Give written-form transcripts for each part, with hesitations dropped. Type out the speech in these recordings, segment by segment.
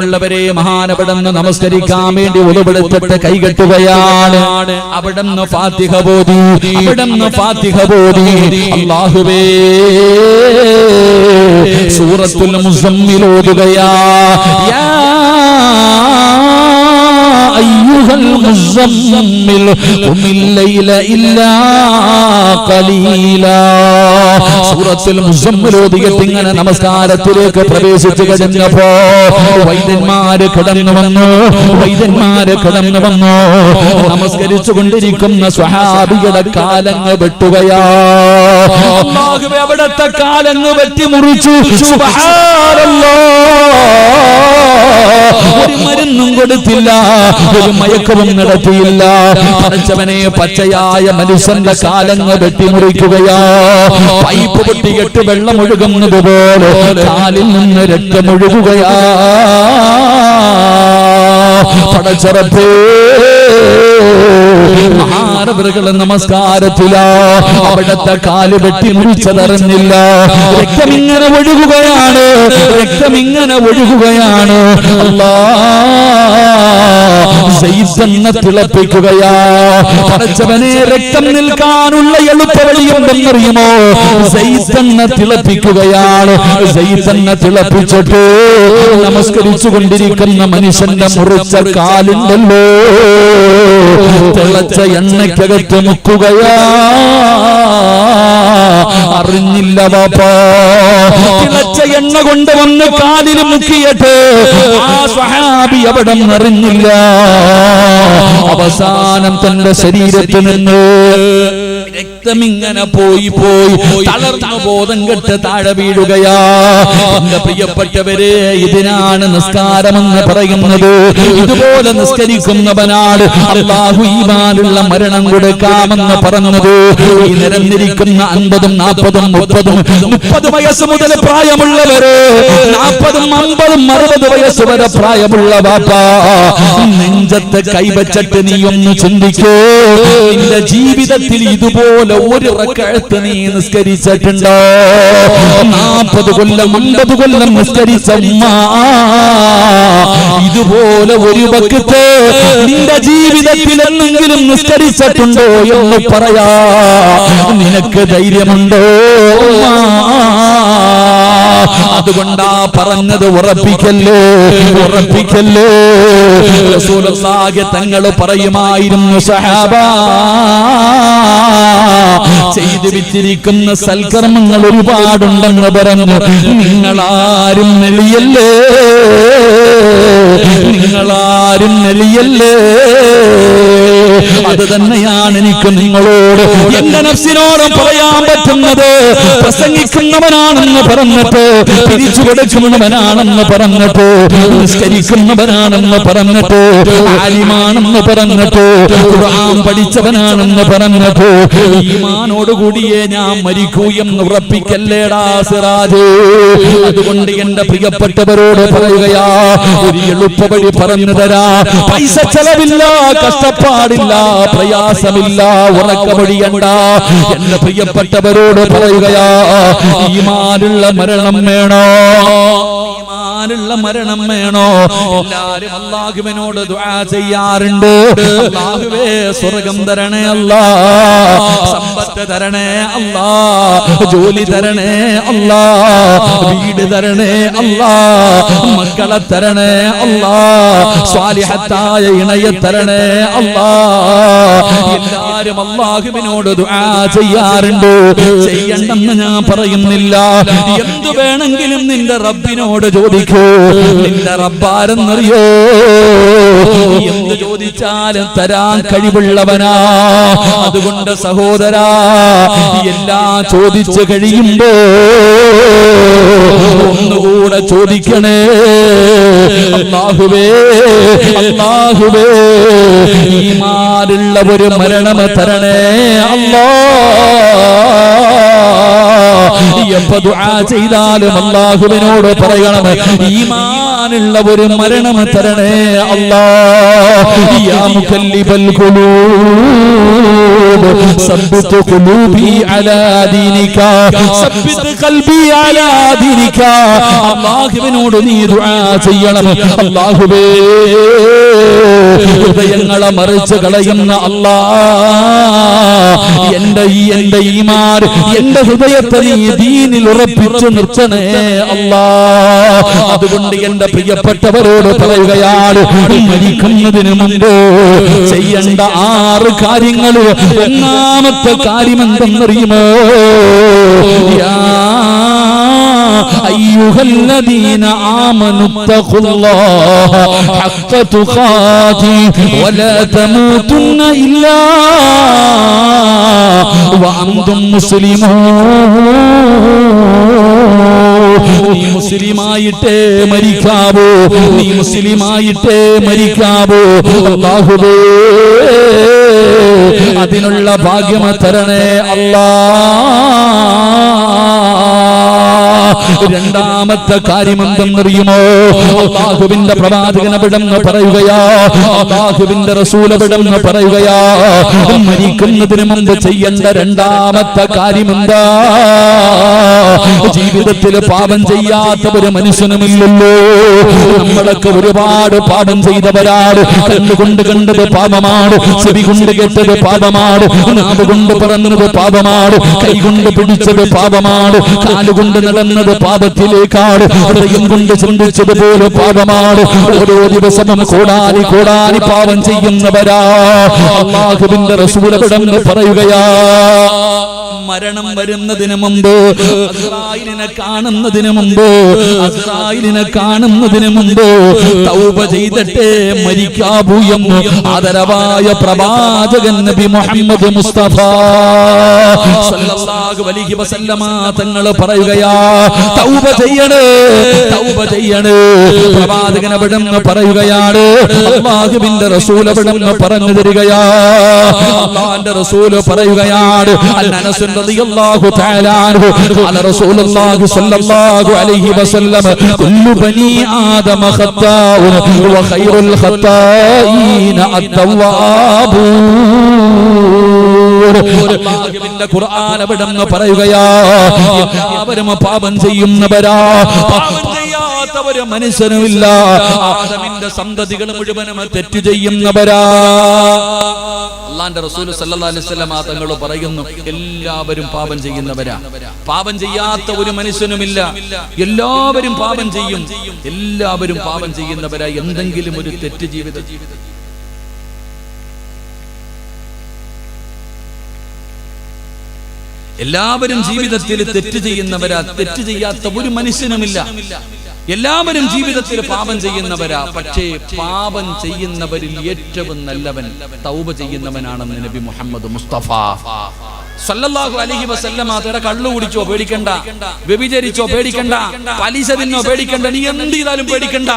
ുള്ളവരെ മഹാനപടന്ന് നമസ്കരിക്കാൻ വേണ്ടി ഉളവെടുത്തിട്ട് കൈകെട്ടുകയാണ്. അവിടുന്ന് ഫാത്തിഹ ഓതി അല്ലാഹുവേ സൂറത്തുൽ മുസമ്മിൽ ഓതുകയാ. യാ അയ്യുഹൽ മുസമ്മിൽ ഖുമിൽ ലൈല ഇല്ലാ ഖലീലാ. സൂറത്തുൽ മുസമ്മിൽ ഓതിയിട്ട് ഇങ്ങനെ നമസ്കാരത്തിലേക്ക് പ്രവേശിച്ചു കഴിഞ്ഞപ്പോ വൈദ്യന്മാര് കടന്നു വന്നു നമസ്കരിച്ചു കൊണ്ടിരിക്കുന്ന സ്വഹാബിയുടെ കാലങ്ങ് വെട്ടുകയാ. അല്ലാഹുവേ അവിടത്തെ കാലങ്ങ് വെട്ടി മുറിച്ചു. ഒരു മരുന്നും കൊടുത്തില്ല, ഒരു മയക്കവും നടത്തിയില്ല. പടച്ചവനെ പച്ചയായ മനുഷ്യന്റെ കാലങ്ങ് വെട്ടിമുറിക്കുകയാ. പൈപ്പ് പൊട്ടിയിട്ട് വെള്ളമൊഴുകുന്നത് പോലെ കാലിൽ നിന്ന് രക്തമൊഴുകുകയാ. പടച്ചറപ്പേ മഹാനവറുകൾ നമസ്കാരത്തിലാ. അവിടത്തെ കാല് വെട്ടി മുറിച്ചതറിഞ്ഞില്ല. രക്തമിങ്ങനെ ഒഴുകുകയാണ്. അല്ലാഹ് തിളപ്പിക്കുകയാ. പടച്ചവനെ രക്തം നിൽക്കാനുള്ള എളുപ്പവഴിയുണ്ടെന്നറിയുമോ? തിളപ്പിക്കുകയാണ്. തിളപ്പിച്ചിട്ട് നമസ്കരിച്ചു കൊണ്ടിരിക്കുന്ന മനുഷ്യന്റെ മുറിച്ച കാലുണ്ടല്ലോ, തിളച്ച എണ്ണയ്ക്കകത്ത് മുക്കുകയാ. അറിഞ്ഞില്ല വാപ്പാ. തിളച്ച എണ്ണ കൊണ്ടുവന്ന് കാലിൽ മുക്കിയിട്ട് ആ സ്വഹാബി അവിടെ അറിഞ്ഞില്ല. അവസാനം തന്റെ ശരീരത്തിൽ നിന്ന് രക്തമിങ്ങനെ പോയി തളർന്ന ബോധം കെട്ട് താഴെ വീഴുകയാ. എന്റെ പ്രിയപ്പെട്ടവരെ, ഇതിനാണ് നിസ്കാരമെന്ന് പറയുന്നത്. ഇതുപോലെ നിസ്കരിക്കുന്നവനാണ് അല്ലാഹു ഈമാനുള്ള മരണം കൊടുക്കാമെന്ന് പറഞ്ഞത്. ഈ നിരന്നിരിക്കുന്ന 50, 40, 30 വയസ്സ് മുതൽ പ്രായമുള്ളവര്, 40, 50, 60 വയസ്സ് വരെ പ്രായമുള്ള ബാപ്പാ, നെഞ്ചത്തെ കൈവച്ചിട്ട് നീ ഒന്ന് ചിന്തിക്കോ. നിന്റെ ജീവിതത്തിൽ ഇതുപോലെ ഒരു റക്അത്ത് നീ നിസ്കരിച്ചിട്ടുണ്ടോ? 40 കൊല്ലം 50 കൊല്ലം നിസ്കരിച്ച ഇതുപോലെ ഒരു വഖത്ത് നിന്റെ ജീവിതത്തിൽ എന്തെങ്കിലും നിസ്കരിച്ചിട്ടുണ്ടോ എന്ന് പറയാ നിനക്ക് ധൈര്യമുണ്ടോ? അതുകൊണ്ടാ പറഞ്ഞത്, ഉറപ്പിക്കല്ലേ. റസൂലുള്ളാഹി തങ്ങൾ പറയുമായിരുന്നു, സഹാബാ ചെയ്തു വിറ്റിരിക്കുന്ന സൽക്കർമ്മങ്ങൾ ഒരുപാടുണ്ടെന്ന് പറഞ്ഞു. നിങ്ങളാരും നെളിയല്ലേ. അത് തന്നെയാണ് എനിക്ക് നിങ്ങളോട്, എന്റെ നഫ്സിനോട് പറയാൻ പറ്റുന്നത്. പ്രസംഗിക്കുന്നവനാണെന്ന് പറഞ്ഞിട്ട്, പിരിച്ചു കൊടുക്കുന്നവനാണെന്ന് പറഞ്ഞിട്ട്, നിസ്കരിക്കുന്നവനാണെന്ന് പറഞ്ഞിട്ട്, ആലിമാണെന്ന് പറഞ്ഞിട്ട്, ഖുർആൻ പഠിച്ചവനാണെന്ന് പറഞ്ഞിട്ട്, ഈമാനോടുകൂടിയേ ഞാൻ മരിക്കൂ എന്ന് ഉറപ്പിക്കല്ലേടാ സിറാജ്. അതുകൊണ്ട് എന്റെ പ്രിയപ്പെട്ടവരോട് പറയുകയാ, ഒരു എളുപ്പവഴി പറഞ്ഞു തരാ. പൈസ ചെലവില്ല, കഷ്ടപ്പാടില്ല, പ്രയാസമില്ല, ഉറക്കമൊഴിയണ്ട. എന്റെ പ്രിയപ്പെട്ടവരോട് പറയുകയാ, ഈമാനുള്ള മരണം വേണോ? എല്ലാരും അല്ലാഹുവിനോട് ദുആ ചെയ്യാറുണ്ട്. അല്ലാഹുവേ സ്വർഗ്ഗം തരണേ അല്ലാ, സമ്പത്ത് തരണേ അല്ലാ, ജോലി തരണേ അല്ലാ, വീട് തരണേ അല്ലാ, മക്കളെ തരണേ അല്ലാ, സ്വാലിഹത്തായ ഇണയെ തരണേ അല്ലാ. എല്ലാരും അല്ലാഹുവിനോട് ദുആ ചെയ്യാറുണ്ട്. ചെയ്യണ്ടെന്ന് ഞാൻ പറയുന്നില്ല. എന്തു വേണമെങ്കിലും നിന്റെ റബ്ബിനോട് ചോദിക്കൂ. നിന്റെ റബ്ബാരെന്നറിയോ? എന്ത് ചോദിച്ചാലും തരാൻ കഴിവുള്ളവനാ. അതുകൊണ്ട് സഹോദരാ, എല്ലാം ചോദിച്ചു കഴിയുമ്പോ ഒന്നുകൂടെ ചോദിക്കണേ, അല്ലാഹുവേ ഈമാനുള്ള ഒരു മരണം തരണേ അല്ലാ. എപ്പോ ദുആ ചെയ്താലും അല്ലാഹുവിനോട് പറയണം, ഈമാൻ ഈമാനുള്ള ഒരു മരണം തരണേ അല്ലാഹ്. യാ മുകല്ലിബൽ ഖുലൂബ് സബ്ബിത് ഖുലൂബി അലാ ദീനിക സബ്ബിത് ഖൽബി അലാ ദീനിക. അല്ലാഹുവിനോട് നീ ദുആ ചെയ്യണം. അല്ലാഹുവേ ഹൃദയങ്ങളെ മറിച്ച് കളയുന്ന അല്ലാഹ്, എന്റെ ഈമാൻ, എന്റെ ഹൃദയത്തെ നീ ദീനിൽ ഉറപ്പിച്ചു നിർത്തണേ അല്ലാഹ്. അതുകൊണ്ട് എന്റെ പ്രിയപ്പെട്ടവരോട് പറയുകയാണ്, മരിക്കുന്നതിന് മുമ്പ് ചെയ്യേണ്ട 6 കാര്യങ്ങൾ. ഒന്നാമത്തെ കാര്യം എന്തെന്നറിയുമോ? യാ അയ്യുഹല്ലദീന ആമനു തഖുല്ലാഹ ഹഖ്ക തുഖാതി വലാ തമൂതുന്ന ഇല്ലാ വഅൻതും മുസ്ലിമൂൻ. നീ മുസ്ലിമായിട്ടേ മരിക്കാവൂ, നീ മുസ്ലിമായിട്ടേ മരിക്കാവൂ. അല്ലാഹുവേ അതിനുള്ള ഭാഗ്യം തരണേ അല്ലാഹ്. രണ്ടാമത്തെ കാര്യം എന്തെന്നറിയുമോ? അല്ലാഹുവിന്റെ പ്രവാചകൻ അവിടെന്ന് പറയുകയാ, അല്ലാഹുവിന്റെ റസൂൽ അവിടെന്ന് പറയുകയാ, മരിക്കുന്നതിന് മുമ്പ് ചെയ്യേണ്ട രണ്ടാമത്തെ കാര്യം എന്താ? ജീവിതത്തിൽ പാപം ചെയ്യാത്ത ഒരു മനുഷ്യനുമില്ലല്ലോ. നമ്മളൊക്കെ ഒരുപാട് പാപം ചെയ്തവരാണ്. കണ്ണുകൊണ്ട് കണ്ടത് പാപമാണ്, ചെവി കൊണ്ട് കേട്ടത് പാപമാണ്, നാവ് കൊണ്ട് പറഞ്ഞത് പാപമാണ്, കൈ കൊണ്ട് പിടിച്ചത് പാപമാണ്, കാലുകൊണ്ട് നടന്നത് പാപത്തിലേക്കാണ്, ഹൃദയം കൊണ്ട് ചിന്തിച്ചതുപോലെ പാപമാണ്. ഓരോ ദിവസവും കോടാനി പാപം ചെയ്യുന്നവരാ. അല്ലാഹുവിന്റെ റസൂൽ അവിടെന്ന് പറയുകയാ, മരണം വരുന്നതിന് മുമ്പ്, അസ്റായിലിനെ കാണുന്നതിന് മുമ്പ് തൗബ ചെയ്തിട്ടേ മരിക്കാവൂ എന്ന് ആദരവായ പ്രവാചകൻ നബി മുഹമ്മദ് മുസ്തഫ സല്ലല്ലാഹു അലൈഹി വസല്ലമ തങ്ങൾ പറയുകയാ, തൗബ ചെയ്യണേ. പ്രവാചകൻ അവിടെന്ന് പറയുകയാണ്, അല്ലാഹുവിന്റെ റസൂൽ അവിടെന്ന് പറഞ്ഞു തരികയാ. അല്ലാഹുവിന്റെ റസൂൽ പറയുകയാണ്, അനസ് റളിയല്ലാഹു തആല അൻഹു ഖാല റസൂലുള്ളാഹി സ്വല്ലല്ലാഹു അലൈഹി വസല്ലം കുല്ലു ബനി ആദമ ഖത്താഉൻ വ ഖൈറുൽ ഖത്താഈന അത്തവ്വാബൂൻ. അല്ലാഹുവിന്റെ ഖുർആൻ അവിടെന്ന് പറയുകയാ, എല്ലാവരും പാപം ചെയ്യുന്നവരാ, പാപം ചെയ്യാത്ത ഒരു മനുഷ്യനുമില്ല. ആദമിന്റെ സന്തതികൾ മുഴുവനും തെറ്റ് ചെയ്യുന്നവരാ. അല്ലാഹുവിന്റെ റസൂൽ സല്ലല്ലാഹു അലൈഹി വസല്ലം തങ്ങൾ പറയുന്നു, എല്ലാവരും പാപം ചെയ്യുന്നവരാ, പാപം ചെയ്യാത്ത ഒരു മനുഷ്യനുമില്ല. എല്ലാവരും പാപം ചെയ്യും, എല്ലാവരും പാപം ചെയ്യുന്നവരാ. എന്തെങ്കിലും ഒരു തെറ്റ് ജീവിതത്തിൽ എല്ലാവരും ജീവിതത്തിൽ തെറ്റ് ചെയ്യുന്നവരാ, തെറ്റ് ചെയ്യാത്ത ഒരു മനുഷ്യനുമില്ല. എല്ലാവരും ജീവിതത്തിൽ പാപം ചെയ്യുന്നവരാ. പക്ഷേ പാപം ചെയ്യുന്നവരിൽ ഏറ്റവും നല്ലവൻ തൗബ ചെയ്യുന്നവനാണെന്ന് നബി മുഹമ്മദ് മുസ്തഫ സല്ലല്ലാഹു അലൈഹി വസല്ലമ. കള്ളു കുടിച്ചോ പേടിക്കണ്ട, വ്യഭിചരിച്ചോ പേടിക്കണ്ട, പലിശ തിന്നോ പേടിക്കണ്ട, നീ എന്ത് ചെയ്താലും പേടിക്കണ്ട.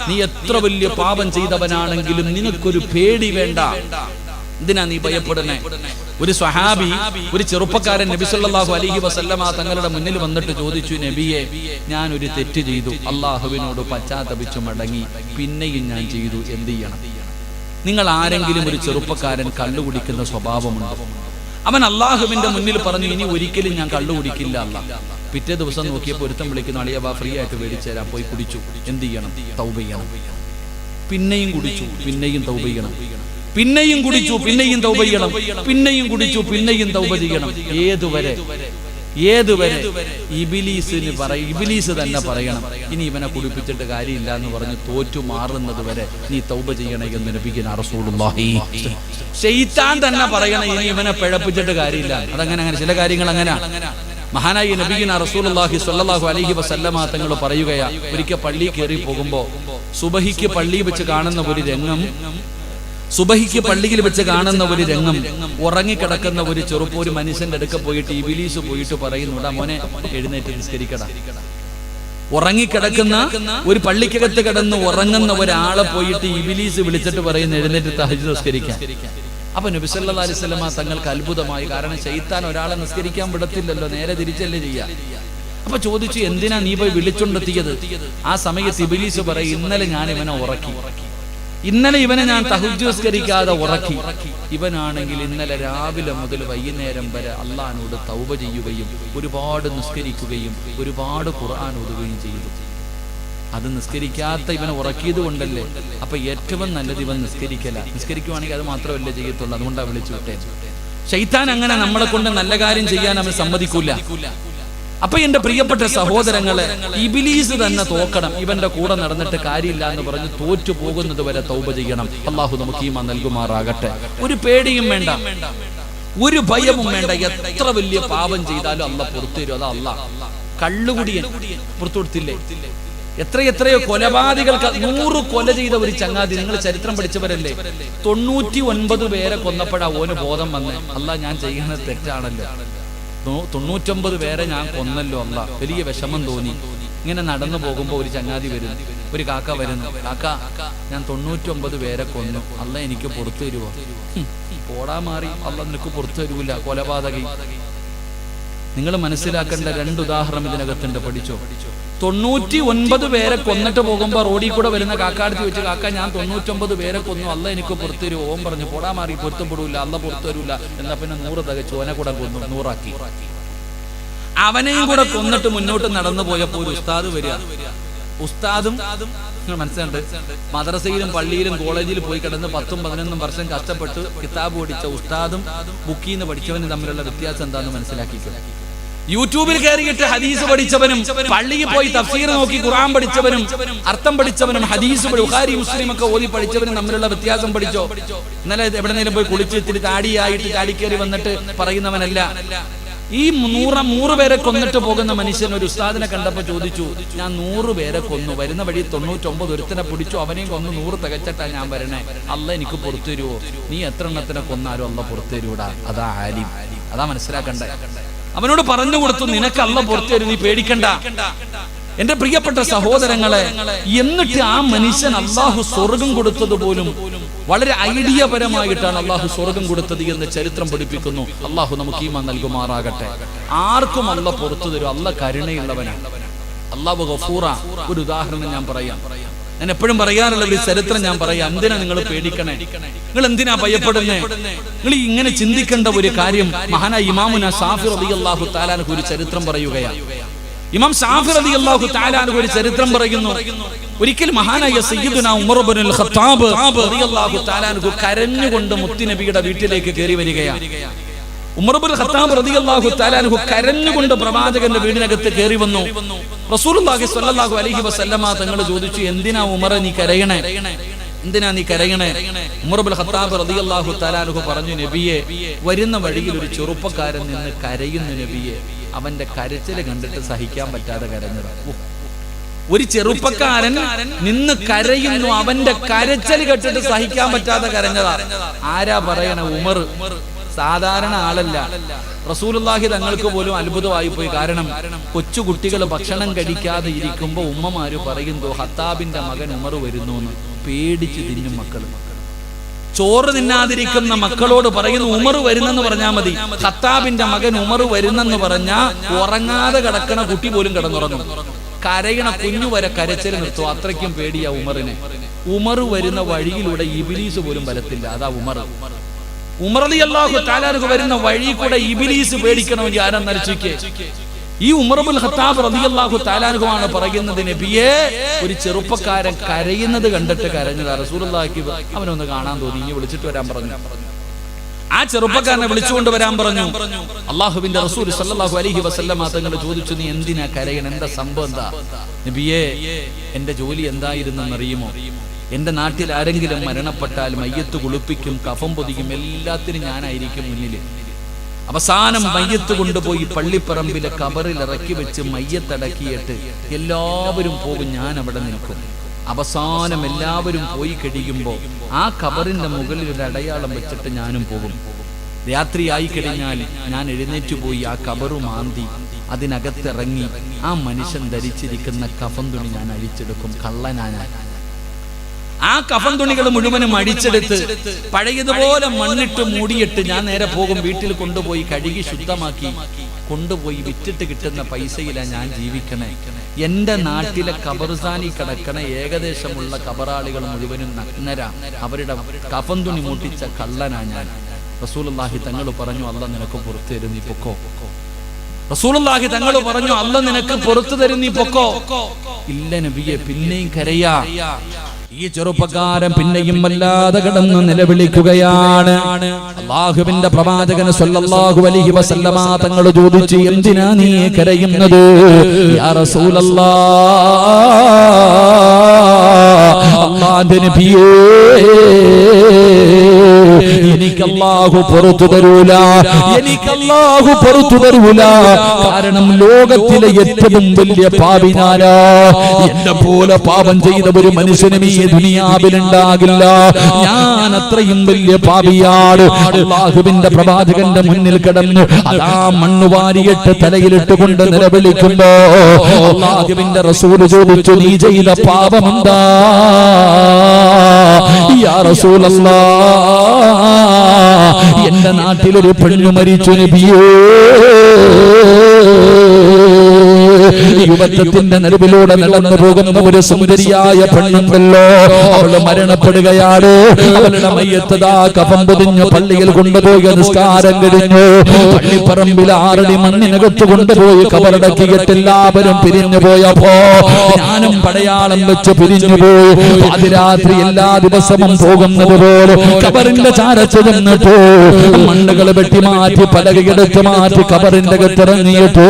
നീ എത്ര വലിയ പാപം ചെയ്തവനാണെങ്കിലും നിനക്കൊരു പേടി വേണ്ട. എന്തിനാ നീ ഭയപ്പെടുന്നേ? ഒരു സ്വഹാബി, ഒരു ചെറുപ്പക്കാരൻ നബി സല്ലല്ലാഹു അലൈഹി വസല്ലമ തങ്ങളുടെ മുന്നിൽ വന്നിട്ട് ചോദിച്ചു, നബിയെ, ഞാൻ ഒരു തെറ്റ് ചെയ്തു, അള്ളാഹുവിനോട് പശ്ചാത്തപിച്ചു മടങ്ങി, പിന്നെയും ഞാൻ ചെയ്തു, എന്ത് ചെയ്യണം? നിങ്ങൾ ആരെങ്കിലും ഒരു ചെറുപ്പക്കാരൻ കള്ളുകുടിക്കുന്ന സ്വഭാവമുണ്ടോ? അവൻ അള്ളാഹുവിന്റെ മുന്നിൽ പറഞ്ഞു, ഇനി ഒരിക്കലും ഞാൻ കള്ളുകുടിക്കില്ല അല്ല. പിറ്റേ ദിവസം നോക്കിയപ്പോൾ ഒരുത്തം വിളിക്കുന്നു, അളിയവാ ഫ്രീ ആയിട്ട് മേടിച്ചു തരാം, പോയി കുടിച്ചു, എന്ത് ചെയ്യണം? തൗബ ചെയ്യണം. പിന്നെയും കുടിച്ചു, പിന്നെയും തൗബ ചെയ്യണം. പിന്നെയും കുടിച്ചു, പിന്നെയും തൗബ ചെയ്യണം. പിന്നെയും കുടിച്ചു, പിന്നെയും തൗബ ചെയ്യണം. ഏതുവരെ ഇബ്ലീസ് തന്നെ പറയണം, ഇനി ഇവനെ കുടിപ്പിച്ചിട്ട് കാര്യമില്ല എന്ന് പറഞ്ഞ് തോറ്റു മാറുന്നത് വരെ നീ തൗബ ചെയ്യണേ എന്ന് നബിയുനാ റസൂലുള്ളാഹി. ശൈത്താൻ തന്നെ പറയണം, ഇനി ഇവനെ പിഴപ്പിച്ചിട്ട് കാര്യമില്ല. അതങ്ങനെ ചില കാര്യങ്ങൾ അങ്ങനെ. മഹാനായ നബിയുനാ റസൂലുള്ളാഹി സ്വല്ലല്ലാഹു അലൈഹി വസല്ലമ തങ്ങൾ പറയുകയാ, ഒരിക്കൽ പള്ളി കയറി പോകുമ്പോ സുബഹിക്ക് പള്ളി വെച്ച് കാണുന്ന ഒരു രംഗം, സുബഹിക്ക് പള്ളിയിൽ വെച്ച് കാണുന്ന ഒരു രംഗം, ഉറങ്ങിക്കിടക്കുന്ന ഒരു ചെറുപ്പം ഒരു മനുഷ്യന്റെ അടുക്ക പോയിട്ട് ഇബ്ലീസ് പോയിട്ട് പറയുന്നുടാ, മോനെ എഴുന്നേറ്റ് നിസ്കരിക്കടാ. ഉറങ്ങിക്കിടക്കുന്ന ഒരു പള്ളിക്കകത്ത് കിടന്ന് ഉറങ്ങുന്ന ഒരാളെ പോയിട്ട് ഇബ്ലീസ് വിളിച്ചിട്ട് പറയുന്ന, എഴുന്നേറ്റ് തഹജ്ജുദ് നിസ്കരിക്കാൻ. അപ്പൊ നബി സല്ലല്ലാഹു അലൈഹി വസല്ലമ തങ്ങൾക്ക് അത്ഭുതമായി. കാരണം ശൈത്താൻ ഒരാളെ നിസ്കരിക്കാൻ വിടത്തില്ലല്ലോ, നേരെ തിരിച്ചല്ലേ ചെയ്യാ. അപ്പൊ ചോദിച്ചു, എന്തിനാ നീ പോയി വിളിച്ചുകൊണ്ടെത്തിയത്? ആ സമയത്ത് ഇബ്ലീസ് പറയും, ഇന്നലെ ഞാൻ ഇവനെ ഉറക്കി, ഇന്നലെ ഇവനെ ഞാൻ തഹജ്ജുദ് നിസ്കരിക്കാതെ ഉറക്കി. ഇവനാണെങ്കിൽ ഇന്നലെ രാവിലെ മുതൽ വൈകുന്നേരം വരെ അള്ളാഹിനോട് തൗബ ചെയ്യുകയും ഒരുപാട് നിസ്കരിക്കുകയും ഒരുപാട് ഖുർആൻ ഓതുകയും ചെയ്തു. അത് നിസ്കരിക്കാത്ത ഇവനെ ഉറക്കിയത് കൊണ്ടല്ലേ. അപ്പൊ ഏറ്റവും നല്ലത് ഇവൻ നിസ്കരിക്കുവാണെങ്കിൽ അത് മാത്രമല്ലേ ചെയ്യത്തുള്ളൂ. അതുകൊണ്ടാണ് വിളിച്ചു വിട്ടേ. ശൈത്താൻ അങ്ങനെ നമ്മളെ കൊണ്ട് നല്ല കാര്യം ചെയ്യാൻ അവൻ സമ്മതിക്കൂല. അപ്പൊ എന്റെ പ്രിയപ്പെട്ട സഹോദരങ്ങളെ, ഇബ്ലീസ് തന്നെ തോക്കണം. ഇവന്റെ കൂടെ നടന്നിട്ട് കാര്യമില്ല എന്ന് പറഞ്ഞ് തോറ്റു പോകുന്നത് വരെ തൗബ ചെയ്യണം. അള്ളാഹു നമുക്ക് ഈമാൻ നൽകുമാറാകട്ടെ. ഒരു പേടിയും വേണ്ട, ഒരു ഭയവും വേണ്ട. എത്ര വലിയ പാപം ചെയ്താലും അള്ളാഹ് പുറത്തു തരും. അതാ അള്ളാഹ്. കള്ളുകുടിയൻ പുറത്തു കൊടുത്തില്ലേ? എത്രയോ കൊലപാതകൾക്ക് 100 കൊല ചെയ്ത ഒരു ചങ്ങാതി, നിങ്ങൾ ചരിത്രം പഠിച്ചവരല്ലേ, 99 പേരെ കൊന്നപ്പോഴാ ഓന് ബോധം വന്നേ, അള്ളാഹ് ഞാൻ ചെയ്യുന്നത് തെറ്റാണല്ലോ, 99 പേരെ ഞാൻ കൊന്നല്ലോ അള്ളാഹ്. വലിയ വിഷമം തോന്നി. ഇങ്ങനെ നടന്നു പോകുമ്പോ ഒരു ചങ്ങാതി വരുന്നു, ഒരു കാക്ക വരുന്നു. കാക്ക, ഞാൻ 99 പേരെ കൊന്നു, അള്ളാഹ് എനിക്ക് പുറത്തു തരുവോ? പോടാ മാറി, അള്ളാഹ് നിനക്ക് പുറത്തു തരൂല, കൊലപാതകി. നിങ്ങൾ മനസ്സിലാക്കേണ്ട 2 ഉദാഹരണം ഇതിനകത്തുണ്ട്, പഠിച്ചോ. 99 പേരെ കൊന്നിട്ട് പോകുമ്പോ റോഡിൽ കൂടെ വരുന്ന കാക്കാടുത്ത് ചോദിച്ചു, കാക്ക ഞാൻ 99 പേരെ കൊന്നു, അള്ളാഹ് എനിക്ക് പുറത്തു തരുമോ? ഓൻ പറഞ്ഞു, പോടാ മാറി, പൊരുത്തപ്പെടൂല, അള്ളാഹ് പുറത്തു തരൂല. എന്നാ പിന്നെ 100 തികച്ചു, ഓനെ കൂടെ കൊന്നു, 100 ആക്കി. അവനെയും കൂടെ കൊന്നിട്ട് മുന്നോട്ട് നടന്നു പോയപ്പോ ഒരു ഉസ്താദ് വരിക. ഉസ്താദും മനസ്സിലുണ്ട്, മദ്രസയിലും പള്ളിയിലും കോളേജിൽ പോയി കിടന്ന് 10-11 വർഷം കഷ്ടപ്പെട്ട് കിതാബ് പഠിച്ച ഉസ്താദും ബുക്കിൽ നിന്ന് പഠിച്ചവനും തമ്മിലുള്ള വ്യത്യാസം എന്താണെന്ന് മനസ്സിലാക്കിക്കോ. യൂട്യൂബിൽ കയറിയിട്ട് ഹദീസ് പഠിച്ചവനും പള്ളിയിൽ പോയി തഫ്സീർ നോക്കി ഖുർആൻ പഠിച്ചവനും അർത്ഥം പഠിച്ചവനും ഹദീസ് ബുഖാരി മുസ്ലിം ഒക്കെ ഓതി പഠിച്ചവനും തമ്മിലുള്ള വ്യത്യാസം പഠിച്ചോ. ഇന്നലെ എവിടെന്നെങ്കിലും പോയി കുളിച്ച് ഇത്തിരി താടിയായിട്ട് ചാടിക്കേറി വന്നിട്ട് പറയുന്നവനല്ല. ഈ 100 പേരെ കൊന്നിട്ട് പോകുന്ന മനുഷ്യൻ ഒരു ഉസ്താദിനെ കണ്ടപ്പോ ചോദിച്ചു, ഞാൻ 100 പേരെ കൊന്നു, വരുന്ന വഴി 99 ഒരുത്തനെ പിടിച്ചു, അവനെയും കൊന്നു, 100 തികച്ചിട്ടാ ഞാൻ വരണേ, അള്ളാഹ് എനിക്ക് പുറത്തു തരുവോ? നീ എത്ര എണ്ണത്തിനെ കൊന്നാലും അള്ളാഹ് പുറത്തു തരൂടാ. അതാ ആലിം, അതാ മനസ്സിലാക്കണ്ടേ. അവനോട് പറഞ്ഞു കൊടുത്തു, നിനക്ക് അള്ളാഹ് പുറത്തു തരും, നീ പേടിക്കണ്ട. എന്റെ പ്രിയപ്പെട്ട സഹോദരങ്ങളെ, എന്നിട്ട് ആ മനുഷ്യൻ അള്ളാഹു സ്വർഗം കൊടുത്തത് പോലും വളരെ ഐഡിയപരമായിട്ടാണ് അള്ളാഹു സ്വർഗം കൊടുത്തത് എന്ന് ചരിത്രം പഠിപ്പിക്കുന്നു. അള്ളാഹു നമുക്ക് ഈമാൻ നൽകുമാറാകട്ടെ. ആർക്കും അള്ളാഹ് പുറത്തു തരും. അള്ളാഹ് കരുണയുള്ളവനാണ്, അള്ളാഹു ഗഫൂറ. ഒരു ഉദാഹരണം ഞാൻ പറയാം. ഞാൻ എപ്പോഴും പറയാറുള്ള ഒരു ചരിത്രം ഞാൻ പറയാം. എന്തിനാ നിങ്ങൾ പേടിക്കണേ? നിങ്ങൾ എന്തിനാ ഭയപ്പെടുന്നേ? നിങ്ങൾ ഇങ്ങനെ ചിന്തിക്കേണ്ട ഒരു കാര്യം, മഹാനായ ഇമാമുന ശാഫി റളിയല്ലാഹു തആല അൻഹു ഒരു ചരിത്രം പറയുകയാണ്. ഇമാം ശാഫി റളിയല്ലാഹു തആല അൻഹു ഒരു ചരിത്രം പറയുന്നു. ഒരിക്കൽ മഹാനായ സയ്യിദുനാ ഉമർ ഇബ്നുൽ ഖത്താബ് റളിയല്ലാഹു തആല അൻഹു കരഞ്ഞുകൊണ്ട് മുത്തുനബിയുടെ വീട്ടിലേക്ക് കയറി വരികയാണ്. ഉമർ ഇബ്നുൽ ഖത്താബ് റളിയല്ലാഹു തആല അൻഹു കരഞ്ഞുകൊണ്ട് പ്രവാചകന്റെ വീടിനകത്ത് കയറി വന്നു. റസൂലുള്ളാഹി സ്വല്ലല്ലാഹു അലൈഹി വസല്ലമ തങ്ങൾ ചോദിച്ചു, എന്തിനാ ഉമർ നീ കരയണേ? എന്തിനാ നീ കരയണേ? ഉമർ ഇബ്നുൽ ഖത്താബ് റളിയല്ലാഹു തആല അൻഹു പറഞ്ഞു, നബിയെ, വരുന്ന വഴിയിൽ ഒരു ചെറുപ്പക്കാരൻ നിന്ന് കരയുന്നു നബിയെ, അവന്റെ കരച്ചിൽ കണ്ടിട്ട് സഹിക്കാൻ പറ്റാതെ കരഞ്ഞതാ. ഒരു ചെറുപ്പക്കാരൻ നിന്ന് കരയുന്നു, അവന്റെ കരച്ചിൽ കേട്ടിട്ട് സഹിക്കാൻ പറ്റാതെ കരഞ്ഞതാ. ആരാ പറയണ? ഉമർ. സാധാരണ ആളല്ല. റസൂലുള്ളാഹി തങ്ങൾക്ക് പോലും അത്ഭുതമായി പോയി. കാരണം കൊച്ചുകുട്ടികൾ ഭക്ഷണം കഴിക്കാതെ ഇരിക്കുമ്പോ ഉമ്മമാര് പറയുന്നു, ഖത്താബിന്റെ മകൻ ഉമർ വരുന്നു എന്ന്. പേടിച്ച് തിന്നും മക്കള്. ചോറ് തിന്നാതിരിക്കുന്ന മക്കളോട് പറയുന്നു, ഉമർ വരുന്നെന്ന് പറഞ്ഞാൽ മതി. ഖത്താബിന്റെ മകൻ ഉമർ വരുന്നെന്ന് പറഞ്ഞാ ഉറങ്ങാതെ കിടക്കണ കുട്ടി പോലും കിടന്നുറങ്ങും. കരയണ കുഞ്ഞു വരെ കരച്ചിൽ നിർത്തും. അത്രയ്ക്കും പേടിയാ ഉമറിനെ. ഉമർ വരുന്ന വഴിയിലൂടെ ഇബ്ലീസ് പോലും വരത്തില്ല. അതാ ഉമർ. ഉമർ റളിയല്ലാഹു തആല അൻഹു വരുന്ന വഴി കൂടെ ഇബ്ലീസ് പേടിക്കണമെങ്കിൽ ആരെന്നറിയിക്കേ? ഈ ഉമർ ഇബ്നുൽ ഖത്താബ് റളിയല്ലാഹു തആല അൻഹു ആണ് പറയുന്നത്, നബിയേ, ഒരു ചെറുപ്പക്കാരൻ കരയുന്നത് കണ്ടിട്ട് കരഞ്ഞതാ. റസൂലുള്ളാഹിക്ക് അവനൊന്ന് കാണാൻ തോന്നി, ഇനി വിളിച്ചിട്ട് വരാൻ പറഞ്ഞു. ആ ചെറുപ്പക്കാരനെ വിളിച്ചുകൊണ്ട് വരാൻ പറഞ്ഞു. അല്ലാഹുവിന്റെ റസൂൽ സല്ലല്ലാഹു അലൈഹി വസല്ലമ തങ്ങൾ ചോദിച്ചു, നീ എന്തിനാ കരയണ? എന്താ സംഭവം? എന്താ? നബിയേ, എന്റെ ജോലി എന്തായിരുന്നെന്നറിയുമോ? എന്റെ നാട്ടിൽ ആരെങ്കിലും മരണപ്പെട്ടാൽ മയ്യത്ത് കുളിപ്പിക്കും, കഫം പൊതിക്കും, എല്ലാത്തിനും ഞാനായിരിക്കും മുന്നിൽ. അവസാനം മയ്യത്ത് കൊണ്ടുപോയി പള്ളിപ്പറമ്പിലെ കബറിൽ ഇറക്കി വെച്ച് മയ്യത്തടക്കിയിട്ട് എല്ലാവരും പോകും, ഞാൻ അവിടെ നിൽക്കും. അവസാനം എല്ലാവരും പോയി കഴിയുമ്പോൾ ആ കബറിന്റെ മുകളിൽ ഒരു അടയാളം വെച്ചിട്ട് ഞാനും പോകും. രാത്രിയായി കഴിഞ്ഞാൽ ഞാൻ എഴുന്നേറ്റ് പോയി ആ കബറു മാന്തി അതിനകത്തിറങ്ങി ആ മനുഷ്യൻ ധരിച്ചിരിക്കുന്ന കഫൻ തുണി ഞാൻ അഴിച്ചെടുക്കും. കള്ളനാണ്. ആ കഫൻ തുണികൾ മുഴുവനും അടിച്ചെടുത്ത് പഴയതുപോലെ മണ്ണിട്ട് മൂടിയിട്ട് ഞാൻ നേരെ പോകും, വീട്ടിൽ കൊണ്ടുപോയി കഴുകി ശുദ്ധമാക്കി കൊണ്ടുപോയി വിറ്റിട്ട് കിട്ടുന്ന പൈസയിലാണ് ഞാൻ ജീവിക്കണേ. എന്റെ നാട്ടിലെ ഖബർസ്ഥാനി കിടക്കണ ഏകദേശമുള്ള ഖബറാളികൾ മുഴുവനും നഗ്നരാ, അവരുടെ കഫൻ തുണി മൂട്ടിച്ച കള്ളനാ ഞാൻ. റസൂലുള്ളാഹി തങ്ങൾ പറഞ്ഞു, അല്ലാഹ് നിനക്ക് പുറത്തു തരും, നീ പൊക്കോ. റസൂലുള്ളാഹി തങ്ങൾ പറഞ്ഞു, അല്ലാഹ് നിനക്ക് പുറത്തു തരും, നീ പൊക്കോ. ഇല്ല നബിയെ, പിന്നെയും കരയാ. ഈ ചെറുപ്പക്കാരൻ പിന്നെയും വല്ലാതെ കിടന്ന് നിലവിളിക്കുകയാണ്. അല്ലാഹുവിന്റെ പ്രവാചകൻ സല്ലല്ലാഹു അലൈഹി വസല്ലമ തങ്ങൾ ചോദിച്ചു, എന്തിനാ നീ കരയുന്നത്? യാ റസൂലല്ലാഹ്, അല്ലാഹുവിന്റെ നബിയേ, എനിക്ക് അല്ലാഹു പുറത്തു തരൂല, എനിക്ക് അല്ലാഹു പുറത്തു തരൂല. കാരണം ലോകത്തിലെ ഏറ്റവും വലിയ പാപി ഞാനാ. എന്നെ പോലെ പാപം ചെയ്ത ഒരു മനുഷ്യനും ഈ ദുനിയാവിലുണ്ടാകില്ല. ഞാൻ അത്രയും വലിയ പാപിയാണ്. അല്ലാഹുവിന്റെ പ്രവാചകന്റെ മുന്നിൽ കിടന്നു അതാ മണ്ണുവാരിയിട്ട് തലയിലിട്ട് കൊണ്ട് നിലവിളിക്കുമ്പോ അല്ലാഹുവിന്റെ റസൂൽ ചോദിച്ചു, നീ ചെയ്ത പാപമെന്താ? യാ റസൂലല്ലാഹ്, എന്റെ നാട്ടിലൊരു പെണ്ണു മരിച്ചു നബിയേ. യുവത്വത്തിന്റെ നടുവിലൂടെ നടന്നു പോകുന്ന ഒരു സുന്ദരിയായ പെണ്ണുണ്ടല്ലോ, അവള് മരണപ്പെടുകയാണ്. അവളുടെ മയ്യത്തതാ കഫൻ പൊതിഞ്ഞ് പള്ളിയിൽ കൊണ്ടുപോയി നിസ്കാരം കഴിഞ്ഞു. പള്ളിപ്പറമ്പിൽ 6 അടി മണ്ണിനകത്ത് കൊണ്ടുപോയി കബറടക്കിയിട്ട് എല്ലാവരും പിരിഞ്ഞു പോയപ്പോ ഞാനും പടയാളം വെച്ച് പിരിഞ്ഞു പോയി. പാതിരാത്രി എല്ലാ ദിവസവും പോകുന്നത് പോലെ കബറിന്റെ ചാരത്ത് നിന്നിട്ട് മണ്ണുകൾ വെട്ടി മാറ്റി പലകയെടുത്ത് മാറ്റി കബറിന്റെ അകത്തിറങ്ങിയിട്ട്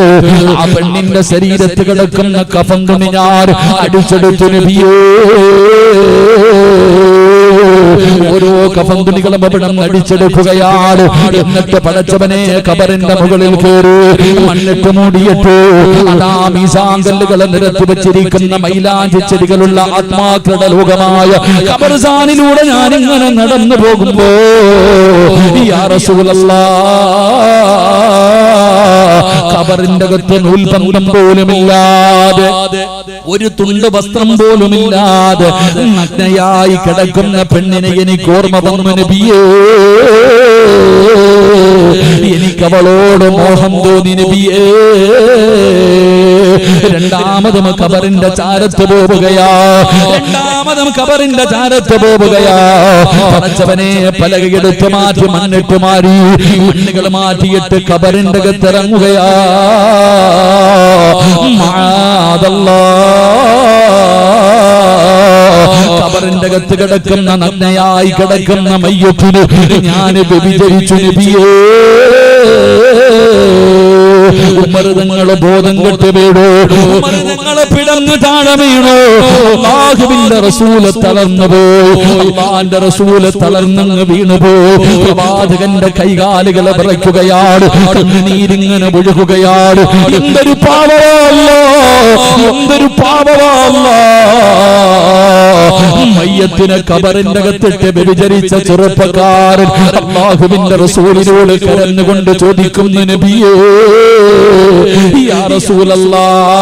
ആ പെണ്ണിന്റെ ശരീരത്ത് കിടക്കുന്ന കഫൻ തുണി ഞാൻ അടിച്ചെടുത്തു നബിയേ. ഓരോ കഫൻ തുണികളും അവിടെ അടിച്ചെടുക്കുകയാണ്. എന്നിട്ട് പടച്ചവനെ കബറിന്റെ മുകളിൽ കയറി മണ്ണിട്ട് മൂടിയിട്ടു. അതാ മീസാങ്കല്ലുകളെ നിരത്തി വെച്ചിരിക്കുന്ന മൈലാഞ്ചി ചെടികളുള്ള ആത്മാക്കളുടെ ലോകമായ ഖബർസ്ഥാനിലൂടെ ഞാൻ ഇങ്ങനെ നടന്നു പോകുമ്പോ യാ റസൂലല്ലാഹ്, ഖബറിന്റെ അകത്ത് നൂൽപന്തം പോലുമില്ലാതെ ഒരു തുണ്ട് വസ്ത്രം പോലുമില്ലാതെ നഗ്നയായി കിടക്കുന്ന പെണ്ണിനെ എനിക്ക് ഓർമ്മ വന്നു നബിയേ. എനിക്കവളോട് മോഹം തോന്നി നബിയേ. രണ്ടാമതും ഖബറിന്റെ ചാരത്ത് പോവുകയാ, രണ്ടാമതും ഖബറിന്റെ ചാരത്ത് പോവുകയാ. പടച്ചവനെ പലകയെടുത്ത് മാറ്റി മണ്ണിട്ട് മാറി മണ്ണുകൾ മാറ്റിയിട്ട് ഖബറിന്റെ അകത്തിറങ്ങുകയാ. ഖബറിന്റെ അകത്ത് കിടക്കുന്ന നഗ്നയായി കിടക്കുന്ന മയ്യത്തിന് ഞാൻ വ്യഭിചരിച്ചു നബിയേ. ഉമർതങ്ങളെ ബോധം കെട്ട് വീണു, ഉമർതങ്ങളെ പിടന്ന് താഴെ വീണു. അല്ലാഹുവിന്റെ റസൂല് തളർന്നു പോയി, അല്ലാഹുവിന്റെ റസൂല് തളർന്നങ്ങ് വീണുപോയി. പ്രവാചകന്റെ കൈകാലുകളെ വിറയ്ക്കുകയാണ്, കണ്ണുനീരിങ്ങനെ ഒഴുകുകയാണ്. എന്തൊരു പാപമല്ലോ, എന്തൊരു പാപമല്ലോ. മയ്യത്തിനെ ഖബറിന്റെ അകത്തിട്ട് വ്യഭിചരിച്ച ചെറുപ്പക്കാരൻ അല്ലാഹുവിന്റെ റസൂലിനോട് കരഞ്ഞുകൊണ്ട് ചോദിക്കുന്നു, നബിയേ യാ റസൂലല്ലാഹ്,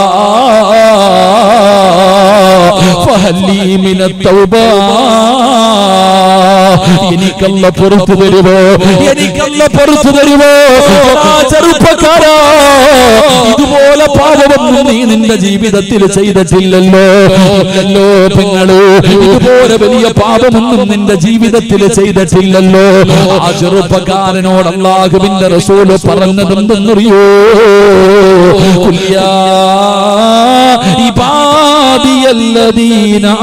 ഫഹല്ലി മിനത് തൗബ, എനിക്കല്ല പുറത്തു തരുമോ, എനിക്കല്ല പുറത്തു തരുമോ? ചെറുപ്പക്കാരാ, ഇതുപോലെ പാപമൊന്നും നീ നിന്റെ ജീവിതത്തിൽ ചെയ്തിട്ടില്ലല്ലോ. ഇല്ലല്ലോ പെങ്ങള്, ഇതുപോലെ വലിയ പാപമൊന്നും നിന്റെ ജീവിതത്തിൽ ചെയ്തിട്ടില്ലല്ലോ. ആ ചെറുപ്പക്കാരനോട് അല്ലാഹുവിന്റെ റസൂല് പറഞ്ഞതെന്തെന്നറിയോ? ഖുൽയാ ഇബാദിയല്ലദീന